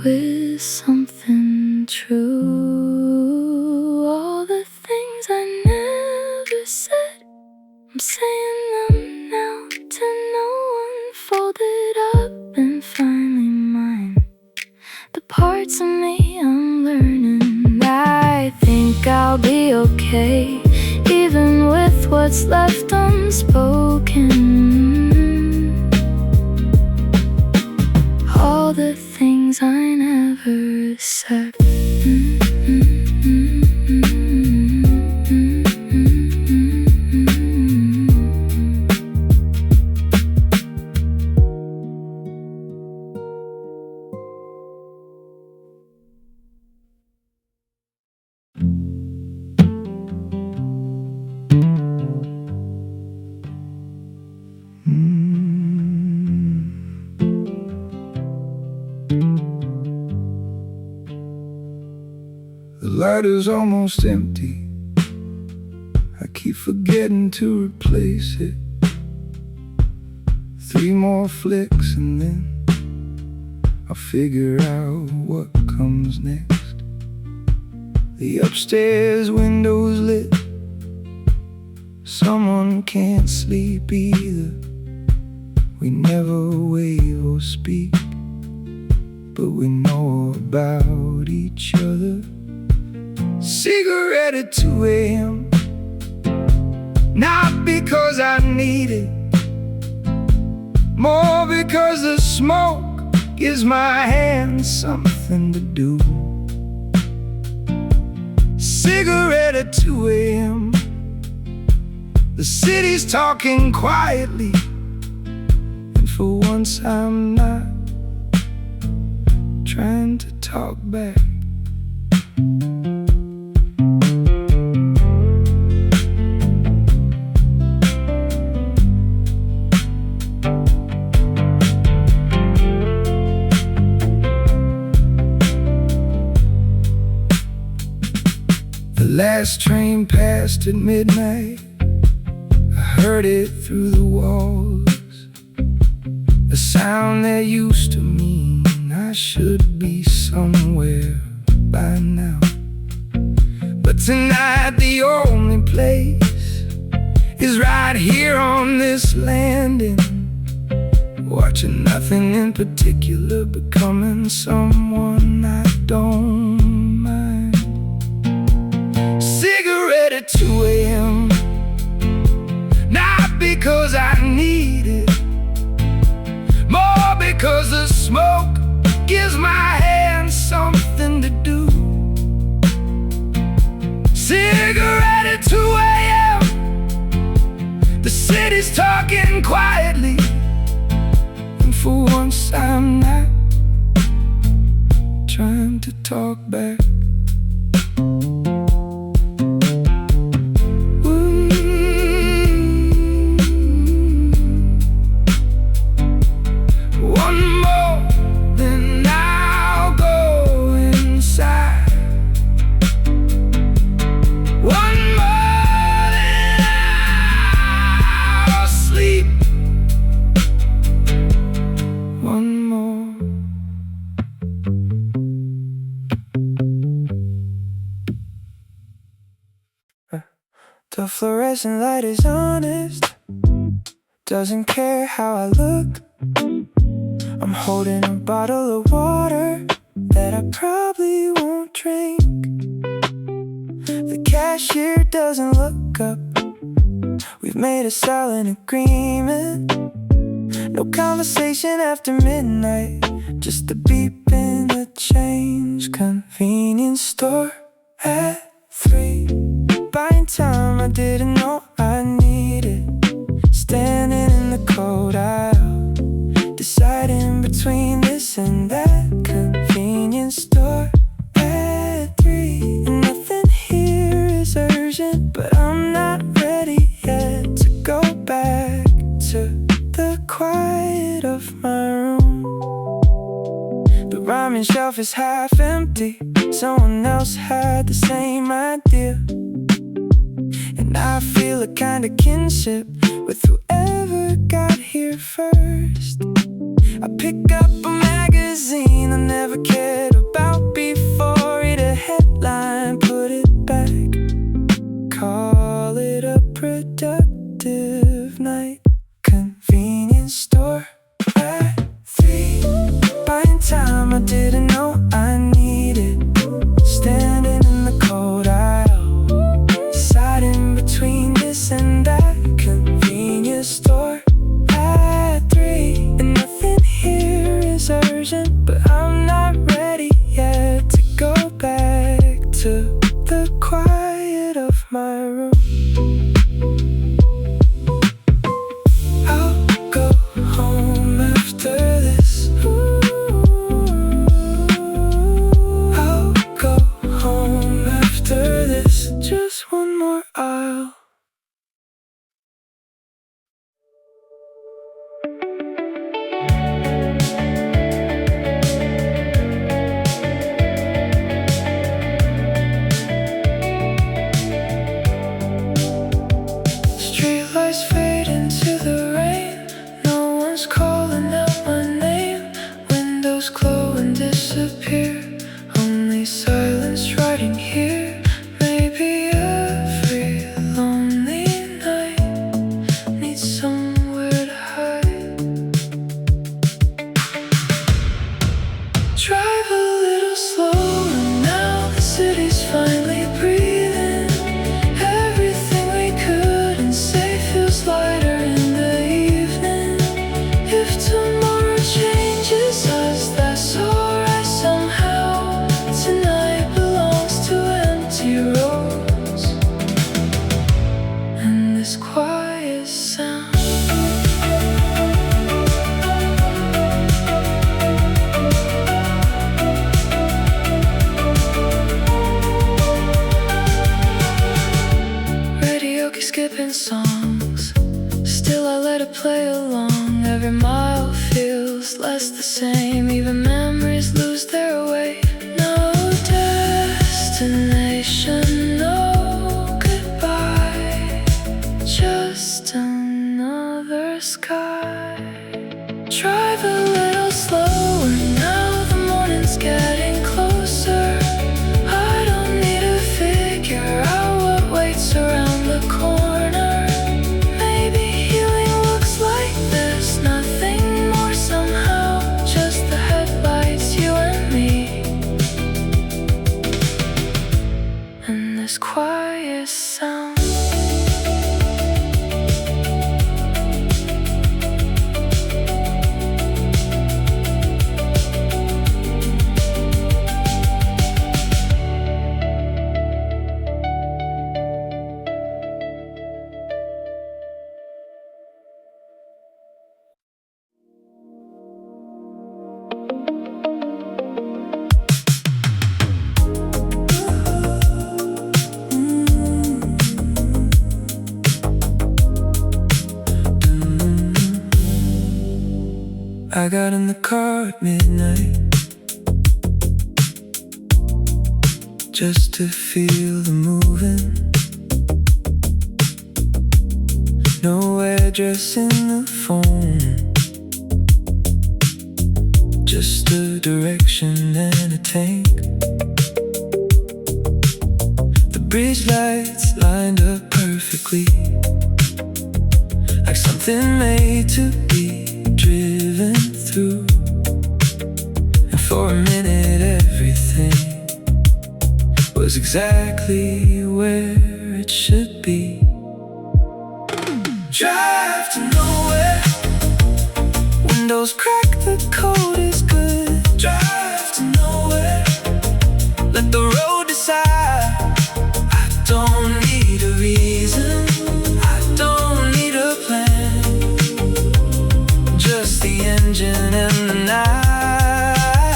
Speaker 1: with something true. All the things I never said, I'm saying them now to no one, folded up and finally mine. The parts of me I'm learning. I think I'll be okay, even with what's left unspoken. All the things I never said.
Speaker 2: The lighter's almost empty. I keep forgetting to replace it. 3 more flicks and then I'll figure out what comes next. The upstairs window's lit. Someone can't sleep either. We never wave or speak, but we know about each other. Cigarette at 2 a.m. Not because I need it, more because the smoke gives my hands something to do. Cigarette at 2 a.m. The city's talking quietly, and for once I'm not trying to talk back. The last train passed at midnight. I heard it through the walls, a sound that used to mean I should be somewhere by now. But tonight the only place is right here on this landing, watching nothing in particular, becoming someone I don't mind. Cigarette at 2 a.m., not because I need it, more because the smoke gives my hands something to do. Cigarette at 2 a.m., the city's talking quietly, and for once I'm not trying to talk back. The fluorescent light is honest, doesn't care how I look. I'm holding a bottle of water that I probably won't drink. The cashier doesn't look up. We've made a silent agreement. No conversation after midnight, just the beep and the change. Convenience store at 3. Buying time I didn't know I needed. Standing in the cold aisle, deciding between this and that. Convenience store at 3. And nothing here is urgent, but I'm not ready yet to go back to the quiet of my room. The ramen shelf is half empty. Someone else had the same idea, and I feel a kind of kinship with whoever got here first. I pick up a magazine I never cared about before. Read a headline, put it back. Call it a productive night. Convenience store at 3. Buying time I didn't know I needed. Standing in the cold aisle, deciding between this and that. Convenience store at 3. And nothing here is urgent, but I'm not ready yet to go back to the quiet of my room. I'll go home after this. I'll go home after this. Just one more aisle. Streetlights fade into the rain. No one's calling out my name. Windows glow and disappear. Only silence writing here. Maybe every lonely night needs somewhere to hide. Drive a little slower now, the city's finally breathing. Everything we couldn't say feels lighter in the evening. If tomorrow changes us, that's alright somehow. Tonight belongs to empty roads and this quiet sound. Radio keeps skipping songs, still I let it play along. Every mile feels less the same. Even memories lose their way. No destination, no goodbye, just another sky. Drive a little slower now, the morning's getting closer. I don't need to figure
Speaker 1: quiet sound.
Speaker 2: I got in the car at midnight just to feel the moving. No address in the phone, just a direction and a tank. The bridge lights lined up perfectly, like something made to be driven through. And for a minute everything was exactly where it should be. Drive to nowhere, windows crack, the code is good. Drive to nowhere, let the road decide. I don't need a reason, I don't need a plan, just the engine and the night,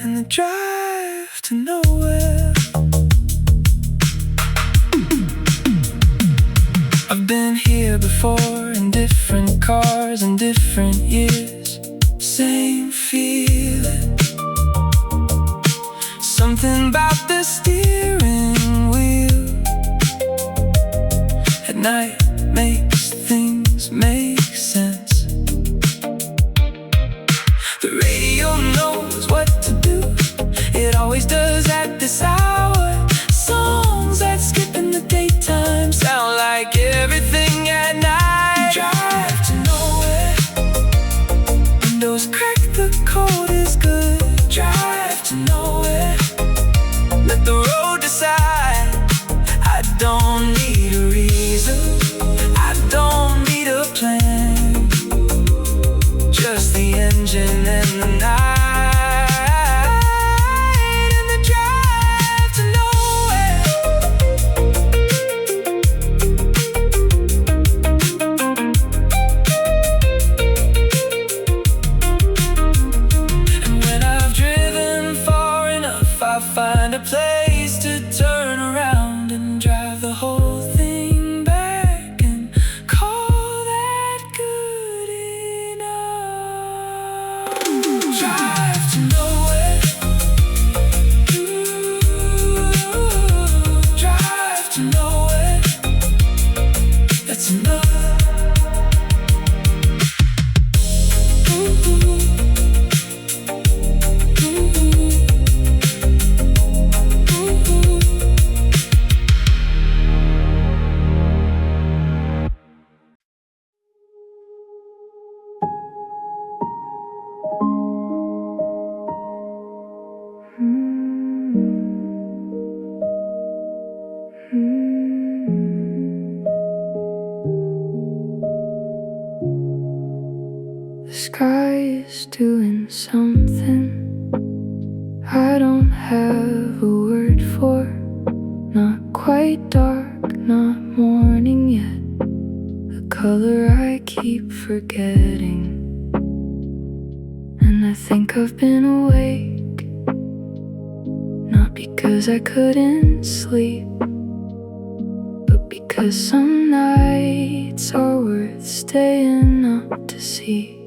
Speaker 2: and the drive to nowhere. I've been here before in different cars and different years. Same feeling, something about the steering wheel at night makes things make sense. The radio knows what to do, it always does at this hour. Songs that skip in the daytime sound like everything at night. Drive to nowhere, windows crack, the code is good. Drive to nowhere, let the road decide. I don't need a reason, I don't need a plan, just the engine and the night. Find a place to turn around and drive the whole thing back and call that good enough. Drive to nowhere, drive to nowhere, that's enough.
Speaker 1: The sky is doing something I don't have a word for. Not quite dark, not morning yet, a color I keep forgetting. And I think I've been awake, not because I couldn't sleep, but because some nights are worth staying up to see.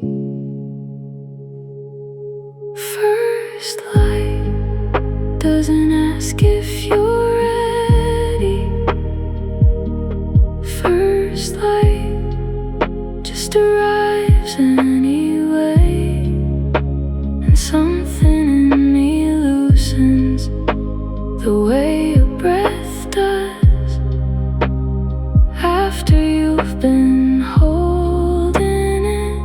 Speaker 1: First light doesn't ask if you're ready. First light just arrives anyway, and something in me loosens the way a breath does after you've been holding it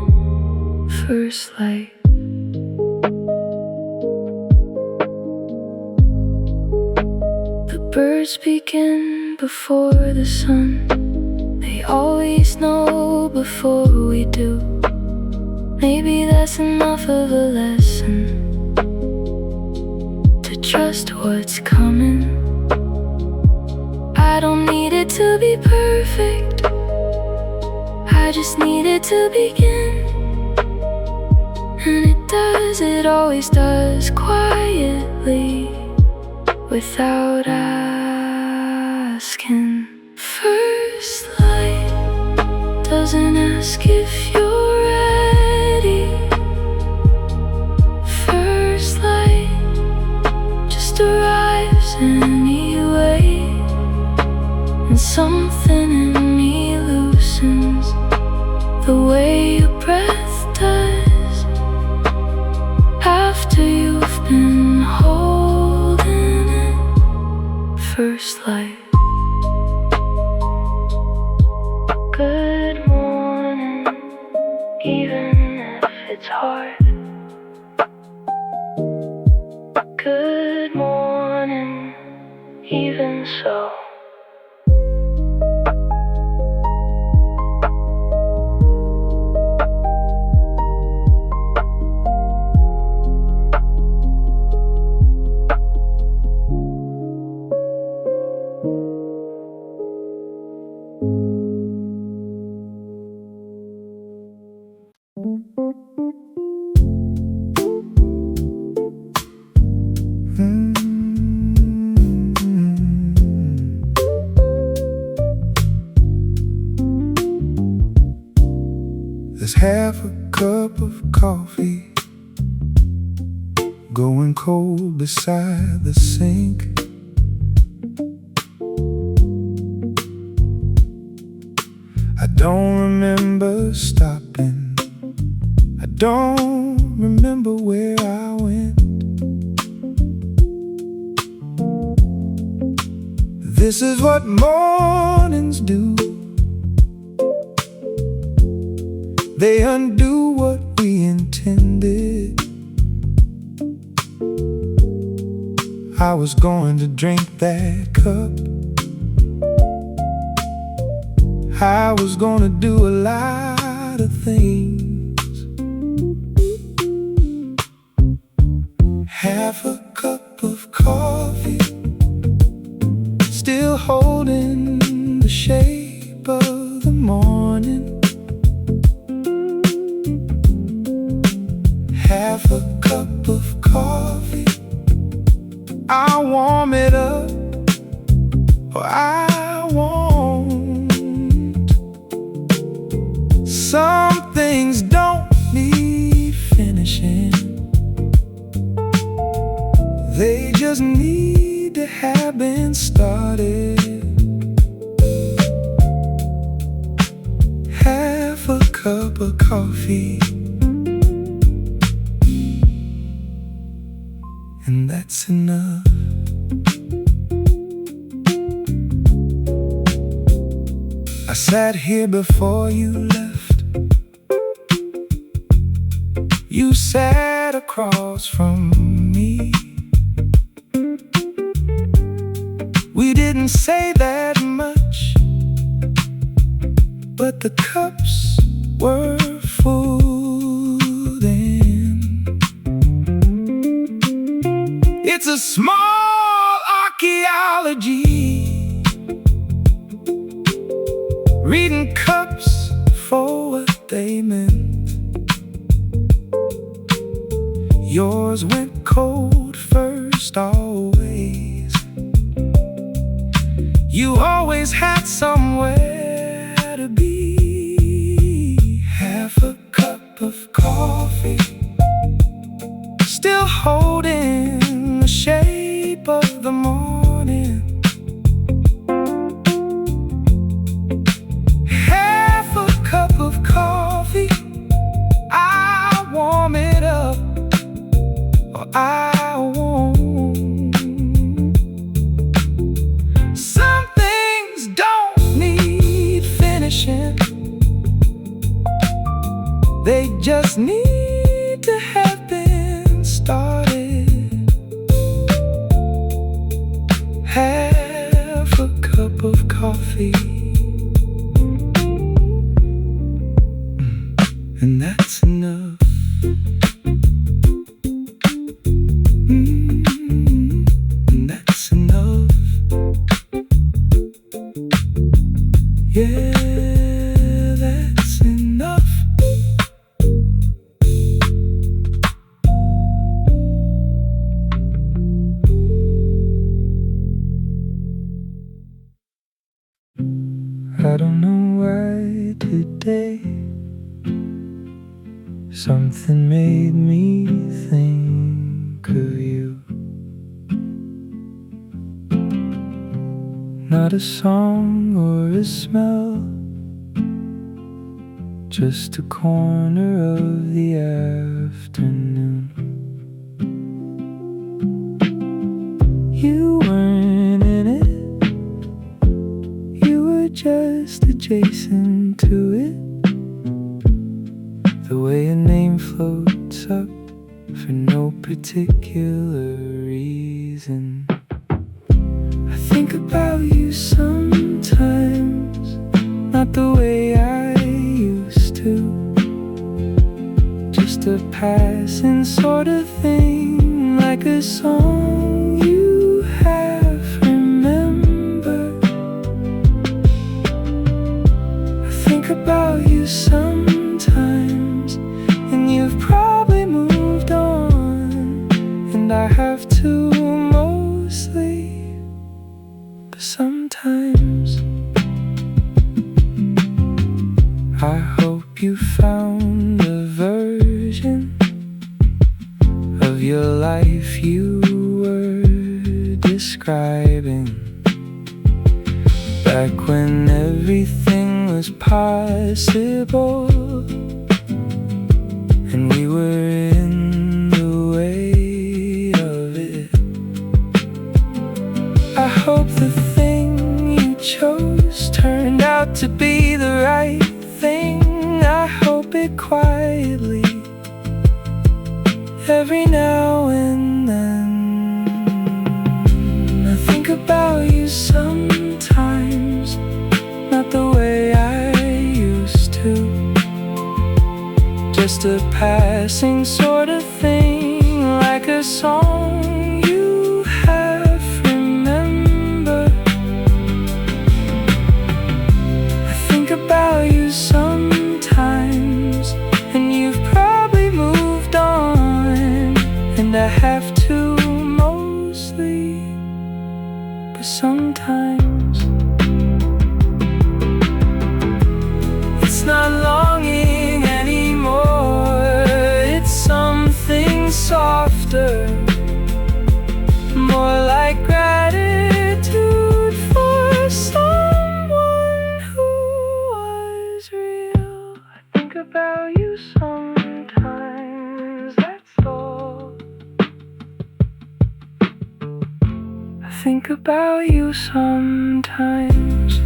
Speaker 1: always begin before the sun. They always know before we do. Maybe that's enough of a lesson to trust what's coming. I don't need it to be perfect, I just need it to begin. And it always does, quietly, without asking. First light doesn't ask if you're ready. First light just arrives anyway. And something in me loosens the way your breath does after you've been holding it. First light. Good morning, even if it's hard. Good morning, even so.
Speaker 2: There's half a cup of coffee going cold beside the sink. I don't remember stopping, I don't remember where I went. This is what mornings do. They undo what we intended. I was going to drink that cup, I was gonna do a lot of things. Half a cup of coffee, still holding the shape of the morning. Half a cup of coffee, I'll warm it up, or I won't. Some things don't need finishing, they just need to have been started. Half a cup of coffee, and that's enough. I sat here before you left. You sat across from me. We didn't say that much, but the cups were full then. It's a small archaeology, reading cups for what they meant. Yours went cold first, always. You always had somewhere to be. Half a cup of coffee, still holding the shape of the morning. Half a cup of coffee, I warm it up, or I won't. Some things don't need finishing, they just need to have been started. Half coffee. And that's enough. And that's enough. Yeah, that's enough. I don't know why today something made me think of you. Not a song or a smell, just a corner of the afternoon. You weren't in it, you were just adjacent to it. The way a name floats up for no particular reason. I think about you sometimes, not the way I used to. Just a passing sort of thing, like a song you have remembered. I think about you sometimes, and you've probably moved on, and I have to mostly. But sometimes I hope you found a version of your life you were describing, back when everything was possible and we were in the way of it. I hope the thing you chose turned out to be the right thing. I hope it quietly, every now and then. I think about you sometimes, not the way I used to. Just a passing sort of thing, like a song you have remembered. I think about you sometimes, and you've probably moved on, and I have to mostly. But sometimes it's not longing anymore, it's something softer, more like gratitude for someone who was real. I think about you sometimes, that's all. I think about you sometimes.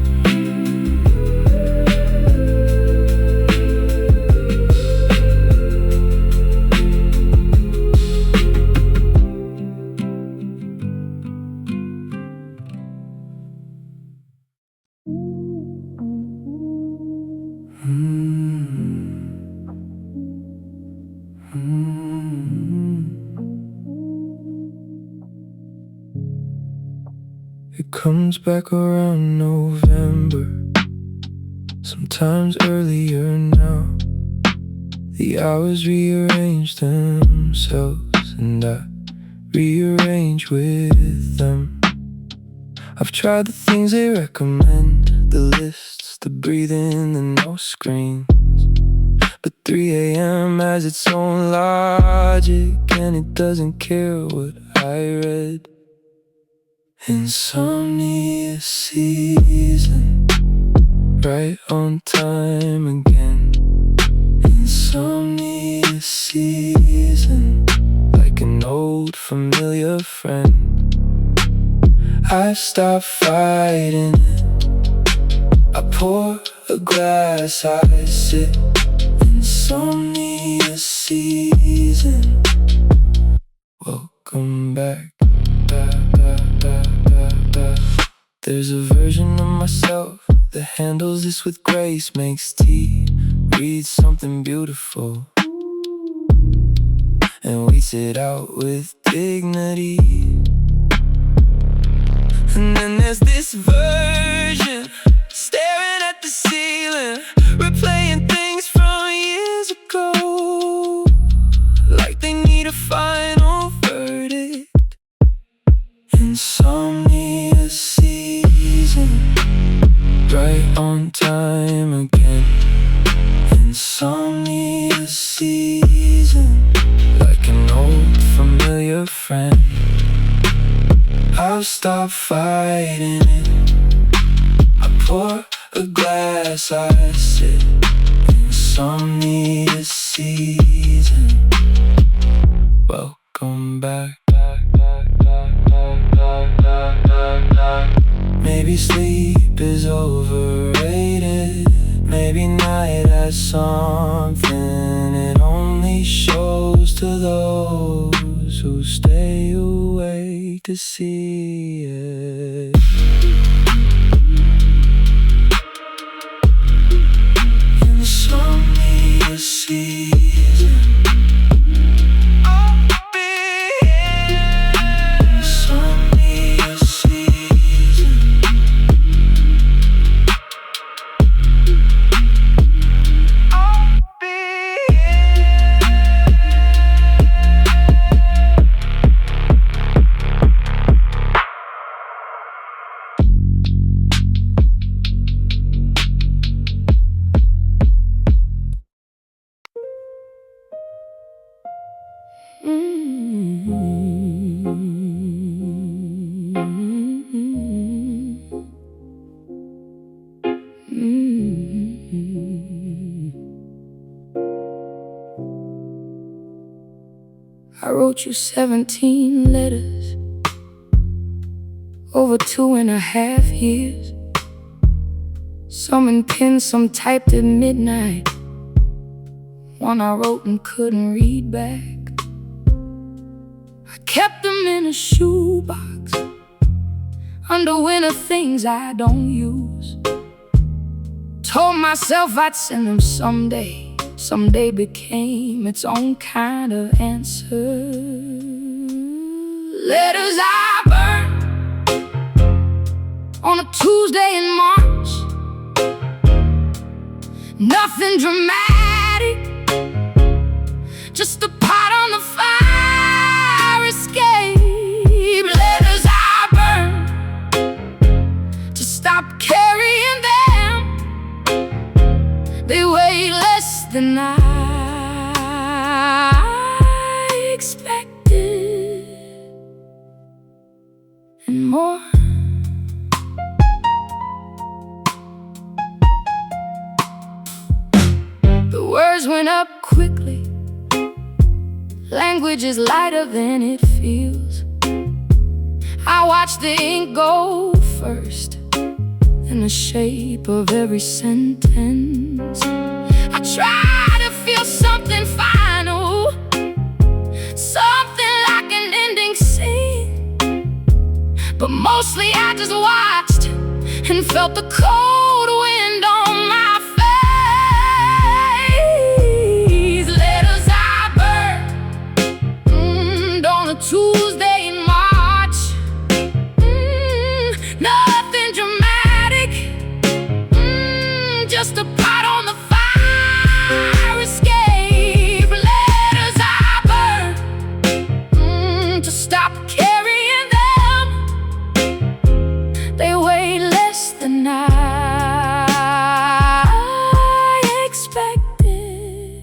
Speaker 2: It comes back around November, sometimes earlier now. The hours rearrange themselves, and I rearrange with them. I've tried the things they recommend, the lists, the breathing, the no screens. But 3 a.m. has its own logic, and it doesn't care what I read. Insomnia season, right on time again. Insomnia season, like an old familiar friend. I stop fighting it, I pour a glass, I sit. Insomnia season, welcome back. There's a version of myself that handles this with grace, makes tea, reads something beautiful, and waits it out with dignity. And then there's this version staring at the ceiling, replaying things from years ago, like they need a final verdict. Insomnia season, right on time again. Insomnia season, like an old familiar friend. I'll stop fighting it. I pour a glass, I sit. Insomnia season, welcome back. Maybe sleep is overrated. Maybe night has something it only shows to those who stay awake to see it. Insomnia season, I'll be here. Insomnia season, I'll be here. I wrote you 17 letters over 2.5 years. Some in pen, some typed at midnight. One I wrote and couldn't read back. I kept them in a shoebox under winter things I don't use. Told myself I'd send them someday. Someday became its own kind of answer. Letters I burned on a Tuesday in March. Nothing dramatic, just a pot on the fire escape. Letters I burned to stop carrying them. They weigh less than I expected, and more. The words went up quickly. Language is lighter than it feels. I watch the ink go first in the shape of every sentence. I try to feel something final, something like an ending scene, but mostly I just watched and felt the cold wind on my face. Letters I burned on a Tuesday in March. Nothing dramatic, just a pot on the fire escape. Letters I burned to stop carrying them. They weigh less than I expected,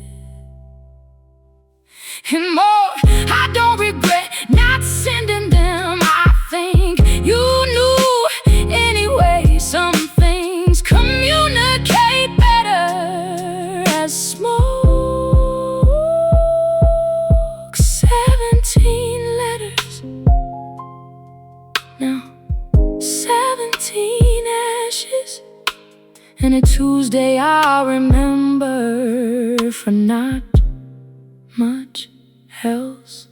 Speaker 2: and more. I don't regret not sending them. I think you knew anyway. Some things communicate better as smoke. 17 letters, now 17 ashes, and a Tuesday I'll remember for not much else.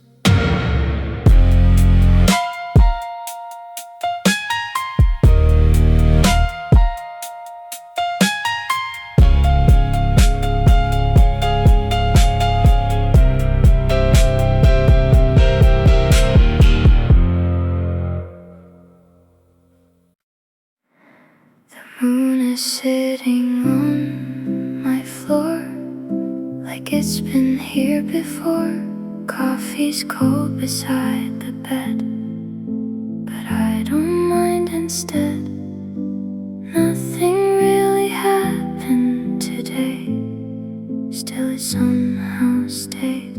Speaker 1: Moon is sitting on my floor like it's been here before. Coffee's cold beside the bed, but I don't mind instead. Nothing really happened today, still it somehow stayed.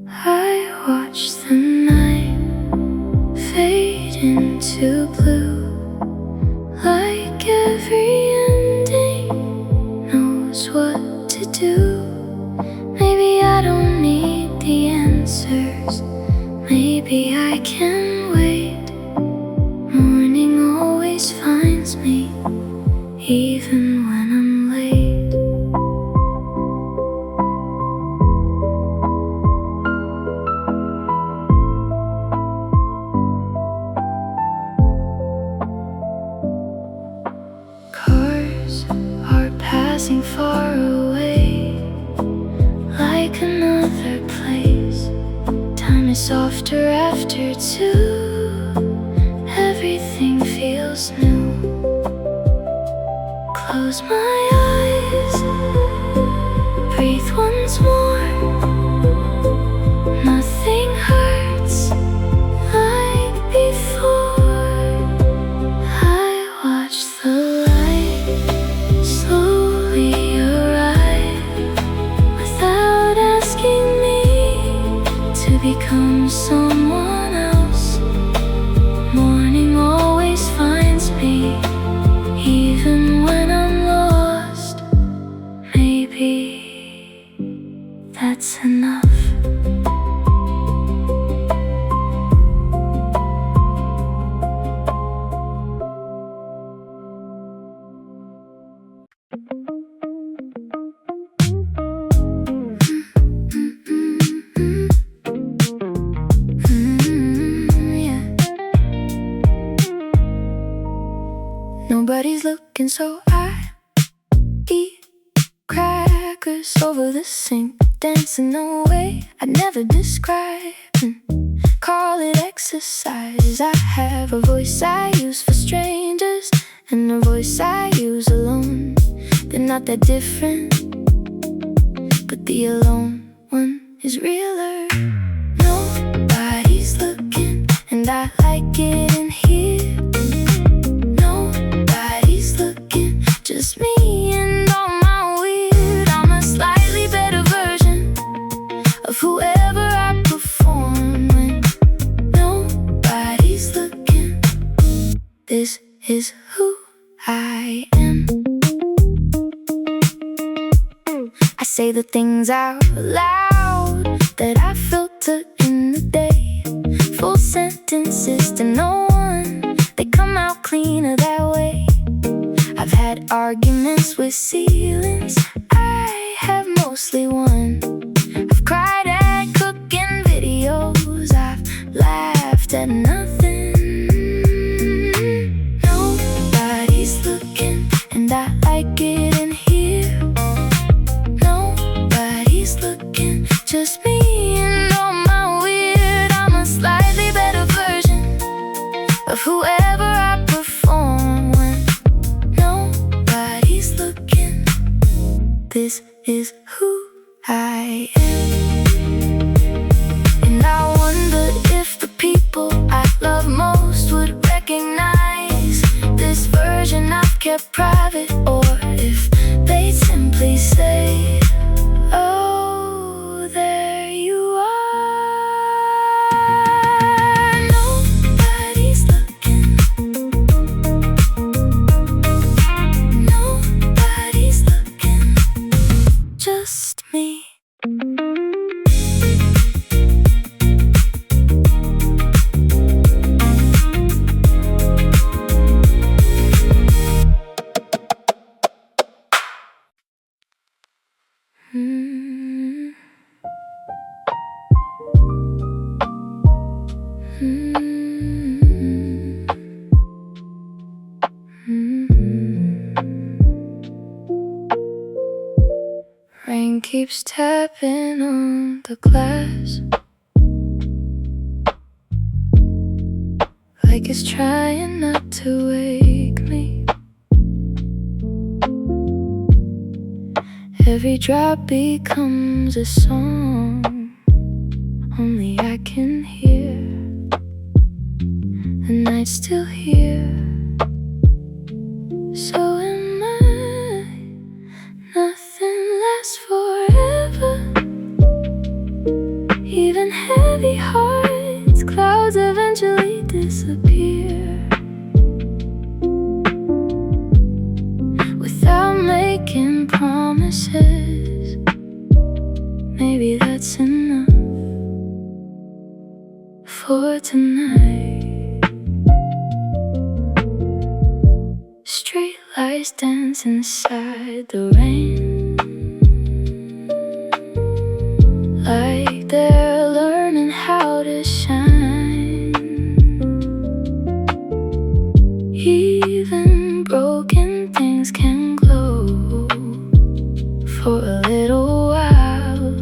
Speaker 1: I watch the night fade into blue, like every ending knows what to do. Maybe I don't need the answers, maybe I can wait. Morning always finds me, even when I'm late. Cars are passing far away, like another place. Time is softer after 2. Everything feels new. Close my eyes, breathe once more. Nothing hurts like before. I watch the light slowly arrive without asking me to become someone else. Morning always finds me, even when I'm lost. Maybe that's enough. Yeah. Nobody's looking, so I eat crackers over the sink, dancing away I'd never describe. Call it exercise. I have a voice I use for strangers and a voice I use alone. They're not that different, but the alone one is realer. Nobody's looking, and I like it in here. Nobody's looking, just me and all my weird. I'm a slightly better version of whoever I perform when nobody's looking. This is who I am. I say the things out loud that I filtered in the day. Full sentences to no one, they come out cleaner that way. I've had arguments with ceilings, I have mostly won. I've cried at cooking videos, I've laughed at nothing. Nobody's looking, and I like it in here. Nobody's looking, just me and all my weird. I'm a slightly better version of whoever I perform when nobody's looking. This is who I am. And I wonder if the people I love most would recognize this version I've kept private, or if they'd simply say, oh, there you are. Nobody's looking. Nobody's looking, just me. Rain keeps tapping on the glass, like it's trying not to wake me. Every drop becomes a song only I can hear. The night's still here. So am I. Nothing lasts forever. Even heavy hearts, clouds eventually disappear. Without making promises, maybe that's enough for tonight. Street lights dance inside the rain, like they're learning how to shine. Even broken things can glow for a little while.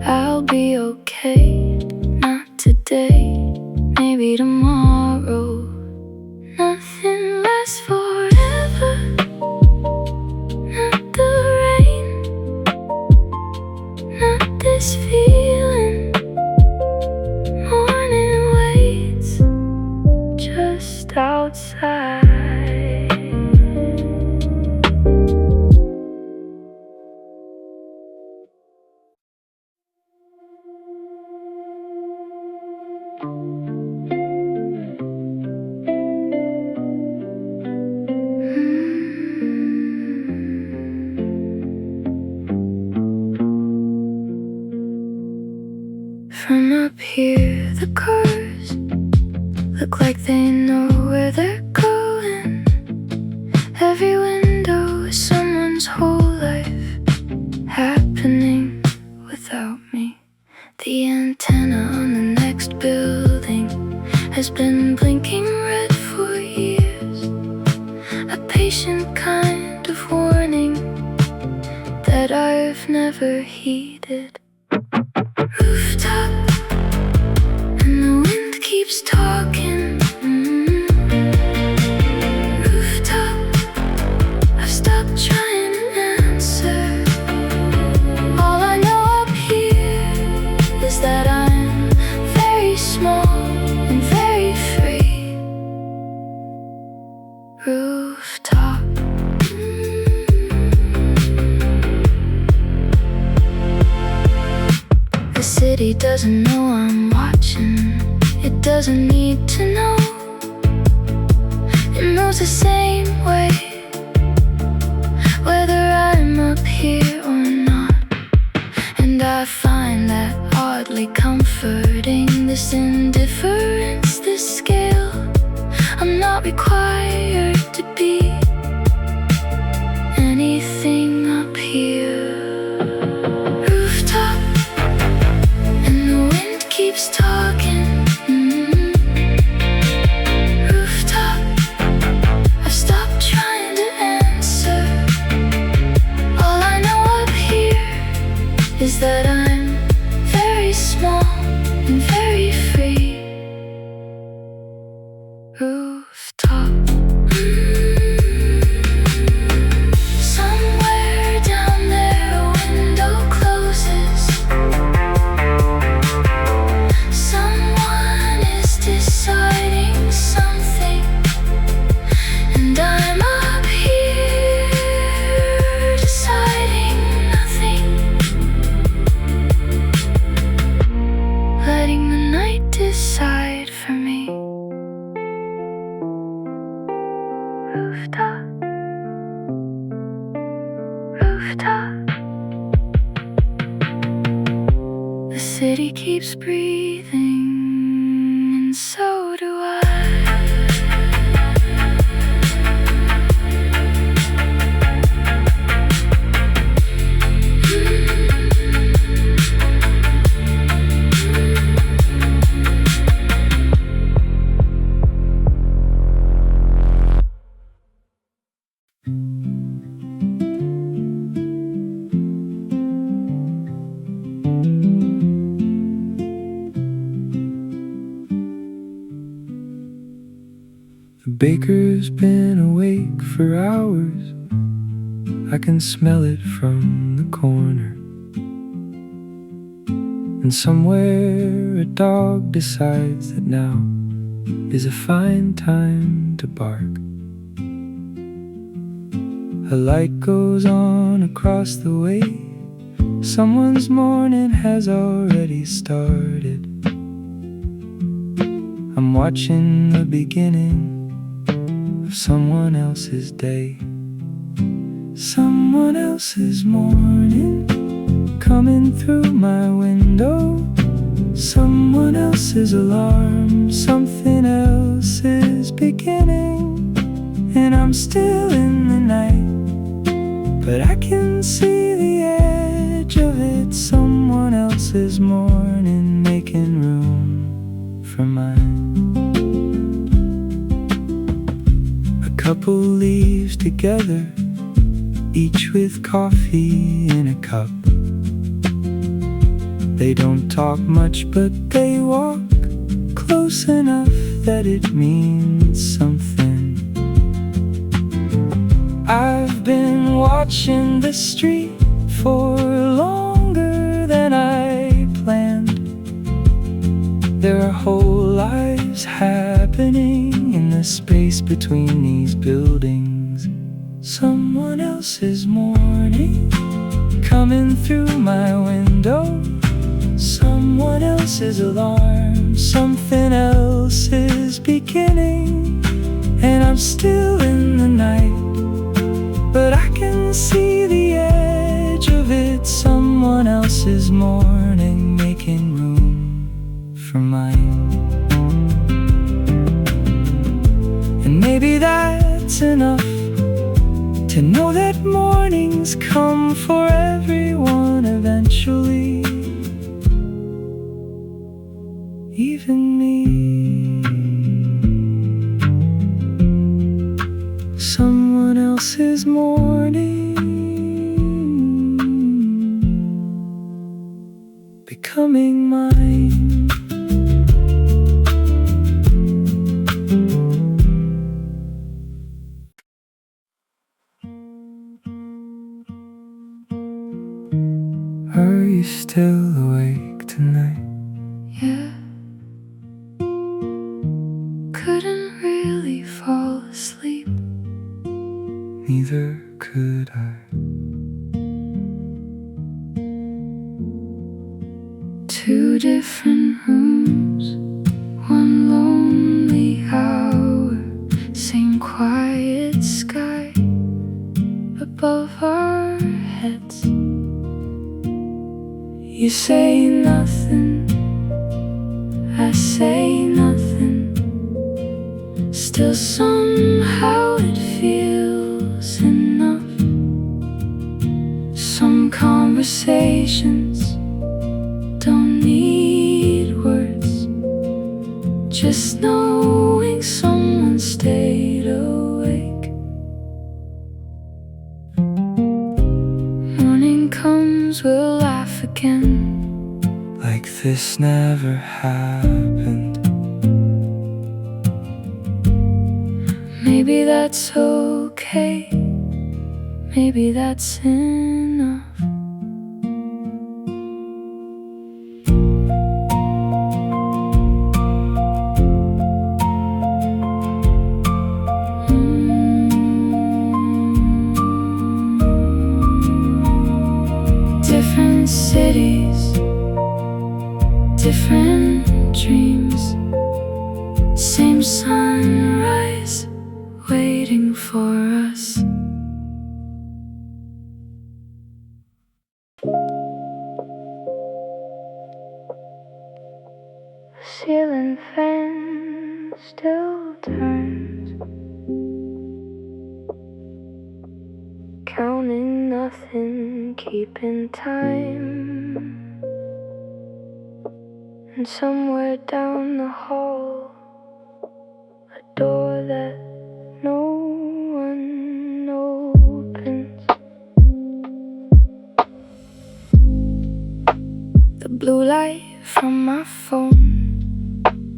Speaker 1: I'll be okay, not today, maybe tomorrow. Nothing lasts forever, not the rain, not this feeling. Morning waits just outside. From up here, the cars look like they know where they're going. Every window is someone's whole life happening without me. The antenna on the next building has been blinking red for years. A patient kind of warning that I've never heeded. Rooftop, and the wind keeps talking. Rooftop, I've stopped trying to answer. All I know up here is that I'm very small and very free. Rooftop. The city doesn't know I'm watching. It doesn't need to know. It moves the same way, whether I'm up here or not. And I find that oddly comforting. This indifference, this scale. I'm not required to be anything up here. Rooftop, keeps talking. Rooftop, I've stopped trying to answer. All I know up here is that I'm very small and very free. Rooftop. Somewhere down there a window closes. Someone is deciding something, and I'm up here deciding nothing. Letting the night decide for me. Rooftop, rooftop. The city keeps breathing, and so do I.
Speaker 2: The baker's been awake for hours. I can smell it from the corner. And somewhere a dog decides that now is a fine time to bark. A light goes on across the way. Someone's morning has already started. I'm watching the beginning of someone else's day. Someone else's morning coming through my window. Someone else's alarm, something else is beginning. And I'm still in the night, but I can see the edge of it. Someone else's morning making room for mine. A couple leaves together, each with coffee in a cup. They don't talk much, but they walk close enough that it means something. I've been watching the street for longer than I planned. There are whole lives happening in the space between these buildings. Someone else's morning coming through my window. Someone else's alarm, something else is beginning. And I'm still in the night, but I can see the edge of it. Someone else's morning making room for mine. And maybe that's enough to know that mornings come for everyone eventually, even me. Someone else's morning becoming mine. Are you still awake tonight?
Speaker 1: Yeah. Couldn't really fall asleep.
Speaker 2: Neither could I.
Speaker 1: Two different rooms, one lonely hour, same quiet sky above our heads. You say nothing, I say nothing. Still somehow it feels enough. Some conversations don't need words, just knowing someone stayed awake. Morning comes, we'll laugh again,
Speaker 2: Like this never happened.
Speaker 1: maybe that's okay, maybe that's enough. Different cities, different dreams, same sunrise waiting for us. Ceiling fan still turns, counting nothing, keeping time. And somewhere down the hall, a door that no one opens. The blue light from my phone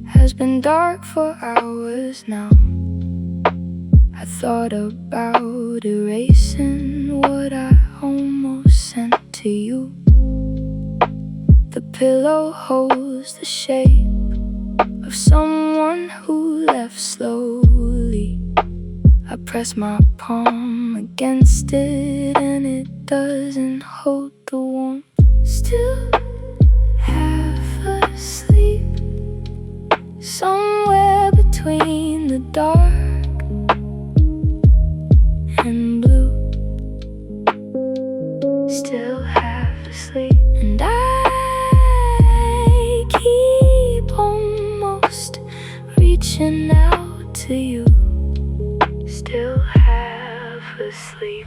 Speaker 1: has been dark for hours now. thought about erasing what I almost sent to you. The pillow holds the shape of someone who left slowly. I press my palm against it and it doesn't hold the warmth. Still half asleep, somewhere between the dark and blue. Still half asleep, and I keep almost reaching out to you. Still half asleep.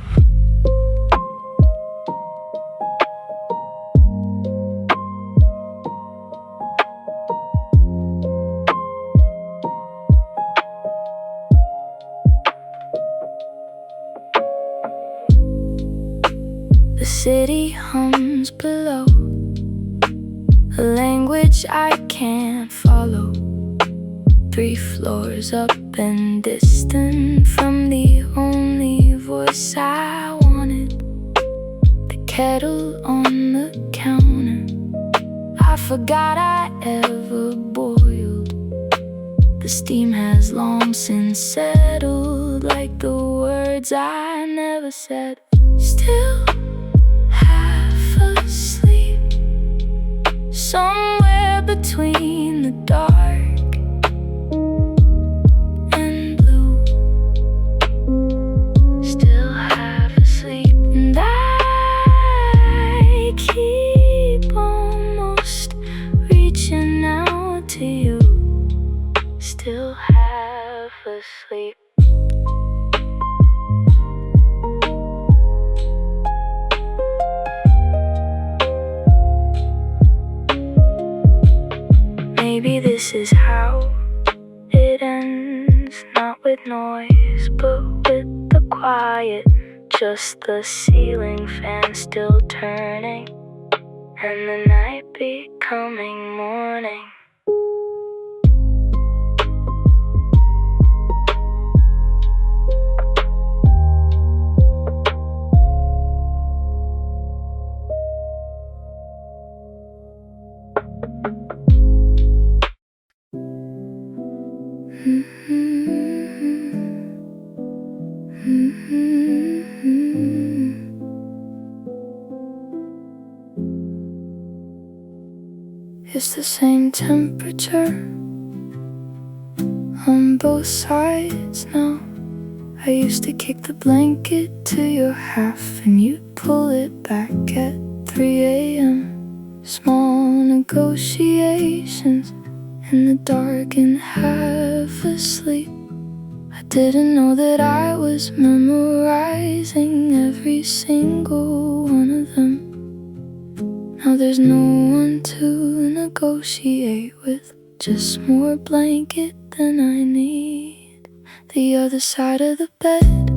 Speaker 1: The city hums below, a language I can't follow. 3 floors up and distant from the only voice I wanted. The kettle on the counter, I forgot I ever boiled. The steam has long since settled, like the words I never said. Still half asleep, somewhere between the dark and blue. Still half asleep, and I keep almost reaching out to you. Still half asleep. Maybe this is how it ends, not with noise, but with the quiet. Just the ceiling fan still turning, and the night becoming morning. It's the same temperature on both sides now. I used to kick the blanket to your half and you'd pull it back at 3 a.m. Small negotiations in the dark and half asleep. I didn't know that I was memorizing every single one of them. Now there's no one to negotiate with, just more blanket than I need. The other side of the bed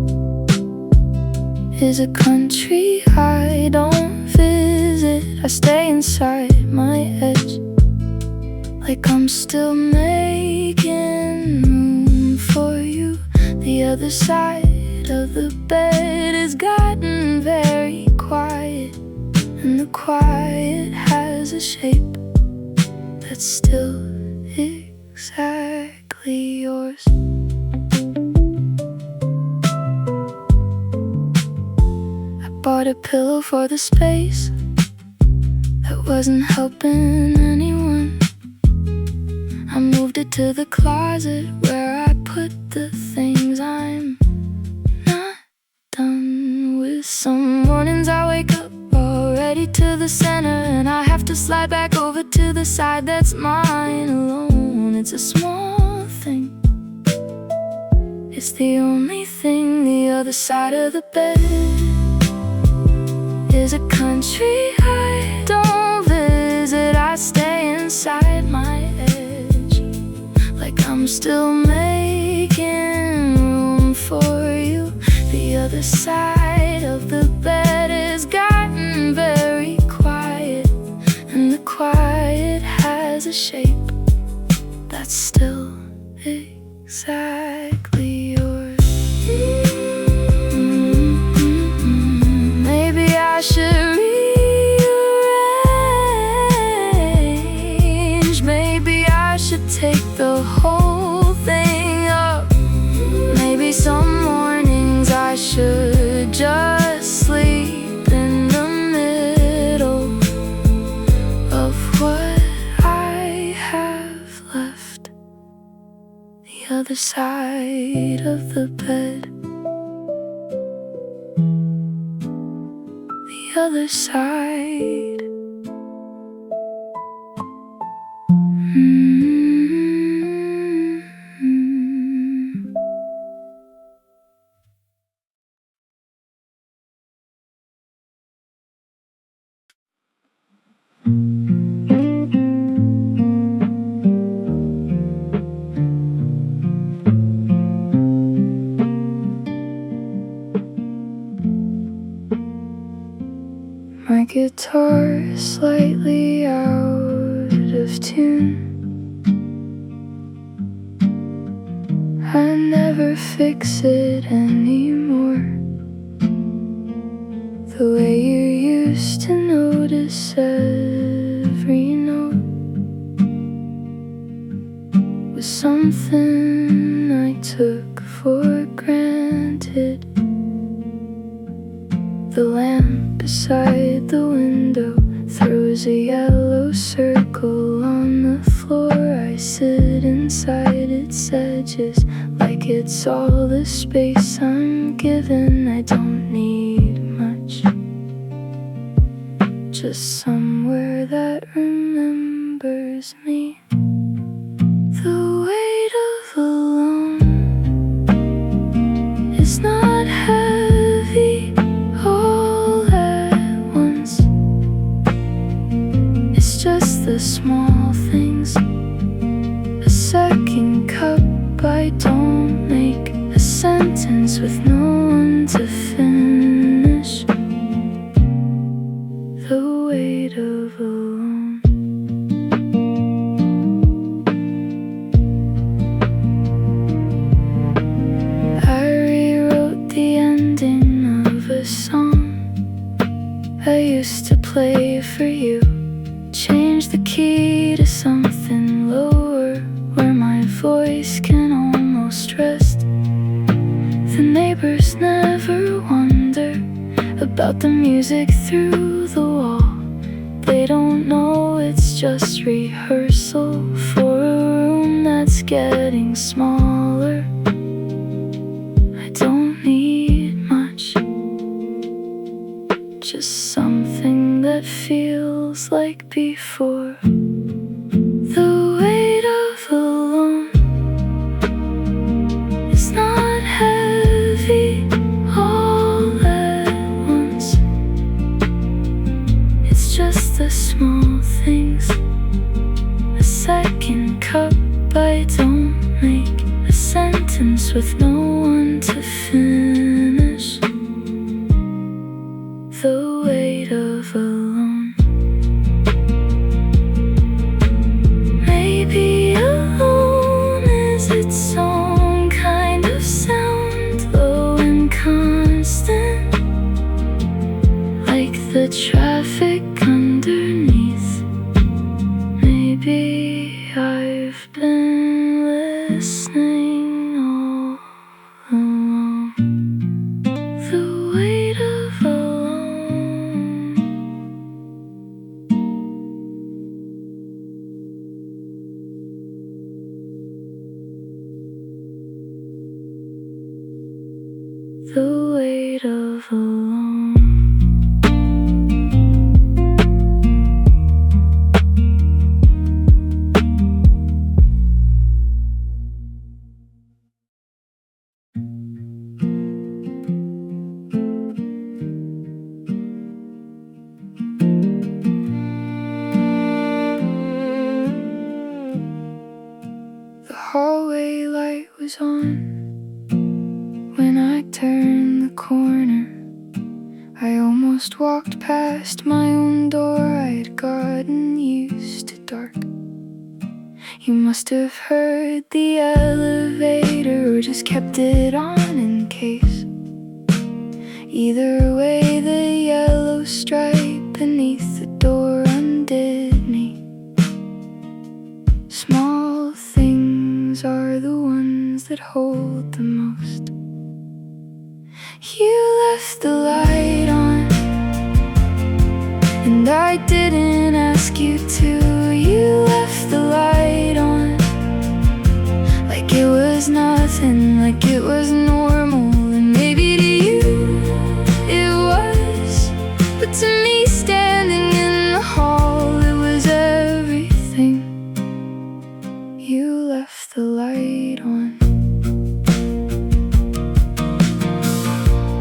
Speaker 1: is a country I don't visit. I stay inside my edge, like I'm still making room for you. The other side of the bed has gotten very quiet, and the quiet has a shape that's still exactly yours. I bought a pillow for the space that wasn't helping anyone. I moved it to the closet where I put the things I'm not done with. Some mornings I wake up already to the center, and I have to slide back over to the side that's mine alone. It's a small thing, it's the only thing. The other side of the bed is a country I don't visit. I stay inside my edge, like I'm still making room for you. The other side of the bed has gotten very quiet, and the quiet has a shape that's still exactly yours. other side of the bed. The other side. My guitar is slightly out of tune. I never fix it anymore. The way you used to notice every note was something I took for granted. The lamp beside the window throws a yellow circle on the floor. I sit inside its edges like it's all the space I'm given. I don't need much, just somewhere that remembers me. The weight of alone is not heavy all at once. It's just the small things. A second cup I don't make, a sentence with no one to finish. The weight of alone. I rewrote the ending of a song I used to play for you. Changed the key to something lower, where my voice can almost rest. The neighbors never wonder about the music through the wall. They don't know it's just rehearsal for a room that's getting smaller. I don't need much, just something that feels like before. The weight of alone is not heavy all at once. It's just the small things. A second cup I don't make, a sentence with no one to finish. The weight of alone. Maybe alone is its own kind of sound, low and constant, like the traffic underneath. Maybe I've been listening all along. The weight of alone. The weight of alone. The hallway light was on when I turned the corner. I almost walked past my own door. I had gotten used to dark. You must have heard the elevator or just kept it on in case. Either way, the yellow stripe beneath the door undid me. Small things are the ones that hold the most. You left the light on, and I didn't ask you to. You left the light on, like it was was nothing, like it was normal. And maybe to you it was, but to me standing in the hall it was everything. You left the light on.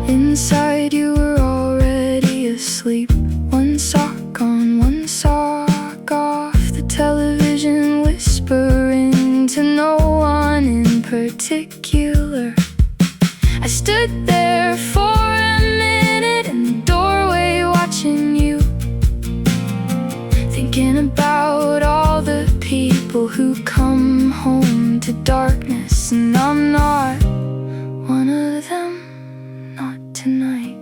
Speaker 1: Inside you were already asleep. One sock on, one sock off. The television whispering to no one in particular. I stood there for a minute in the doorway watching you, thinking about all the people who come home to darkness. And I'm not one of them, not tonight.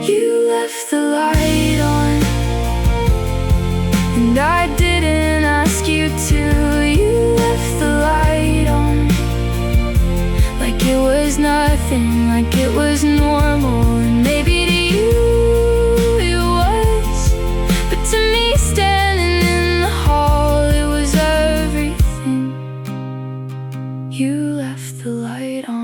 Speaker 1: You left the light on, and I didn't ask you to. You left the light on, like it was nothing, like it was normal. And maybe to you it was, but to me standing in the hall it was everything. You left the light on.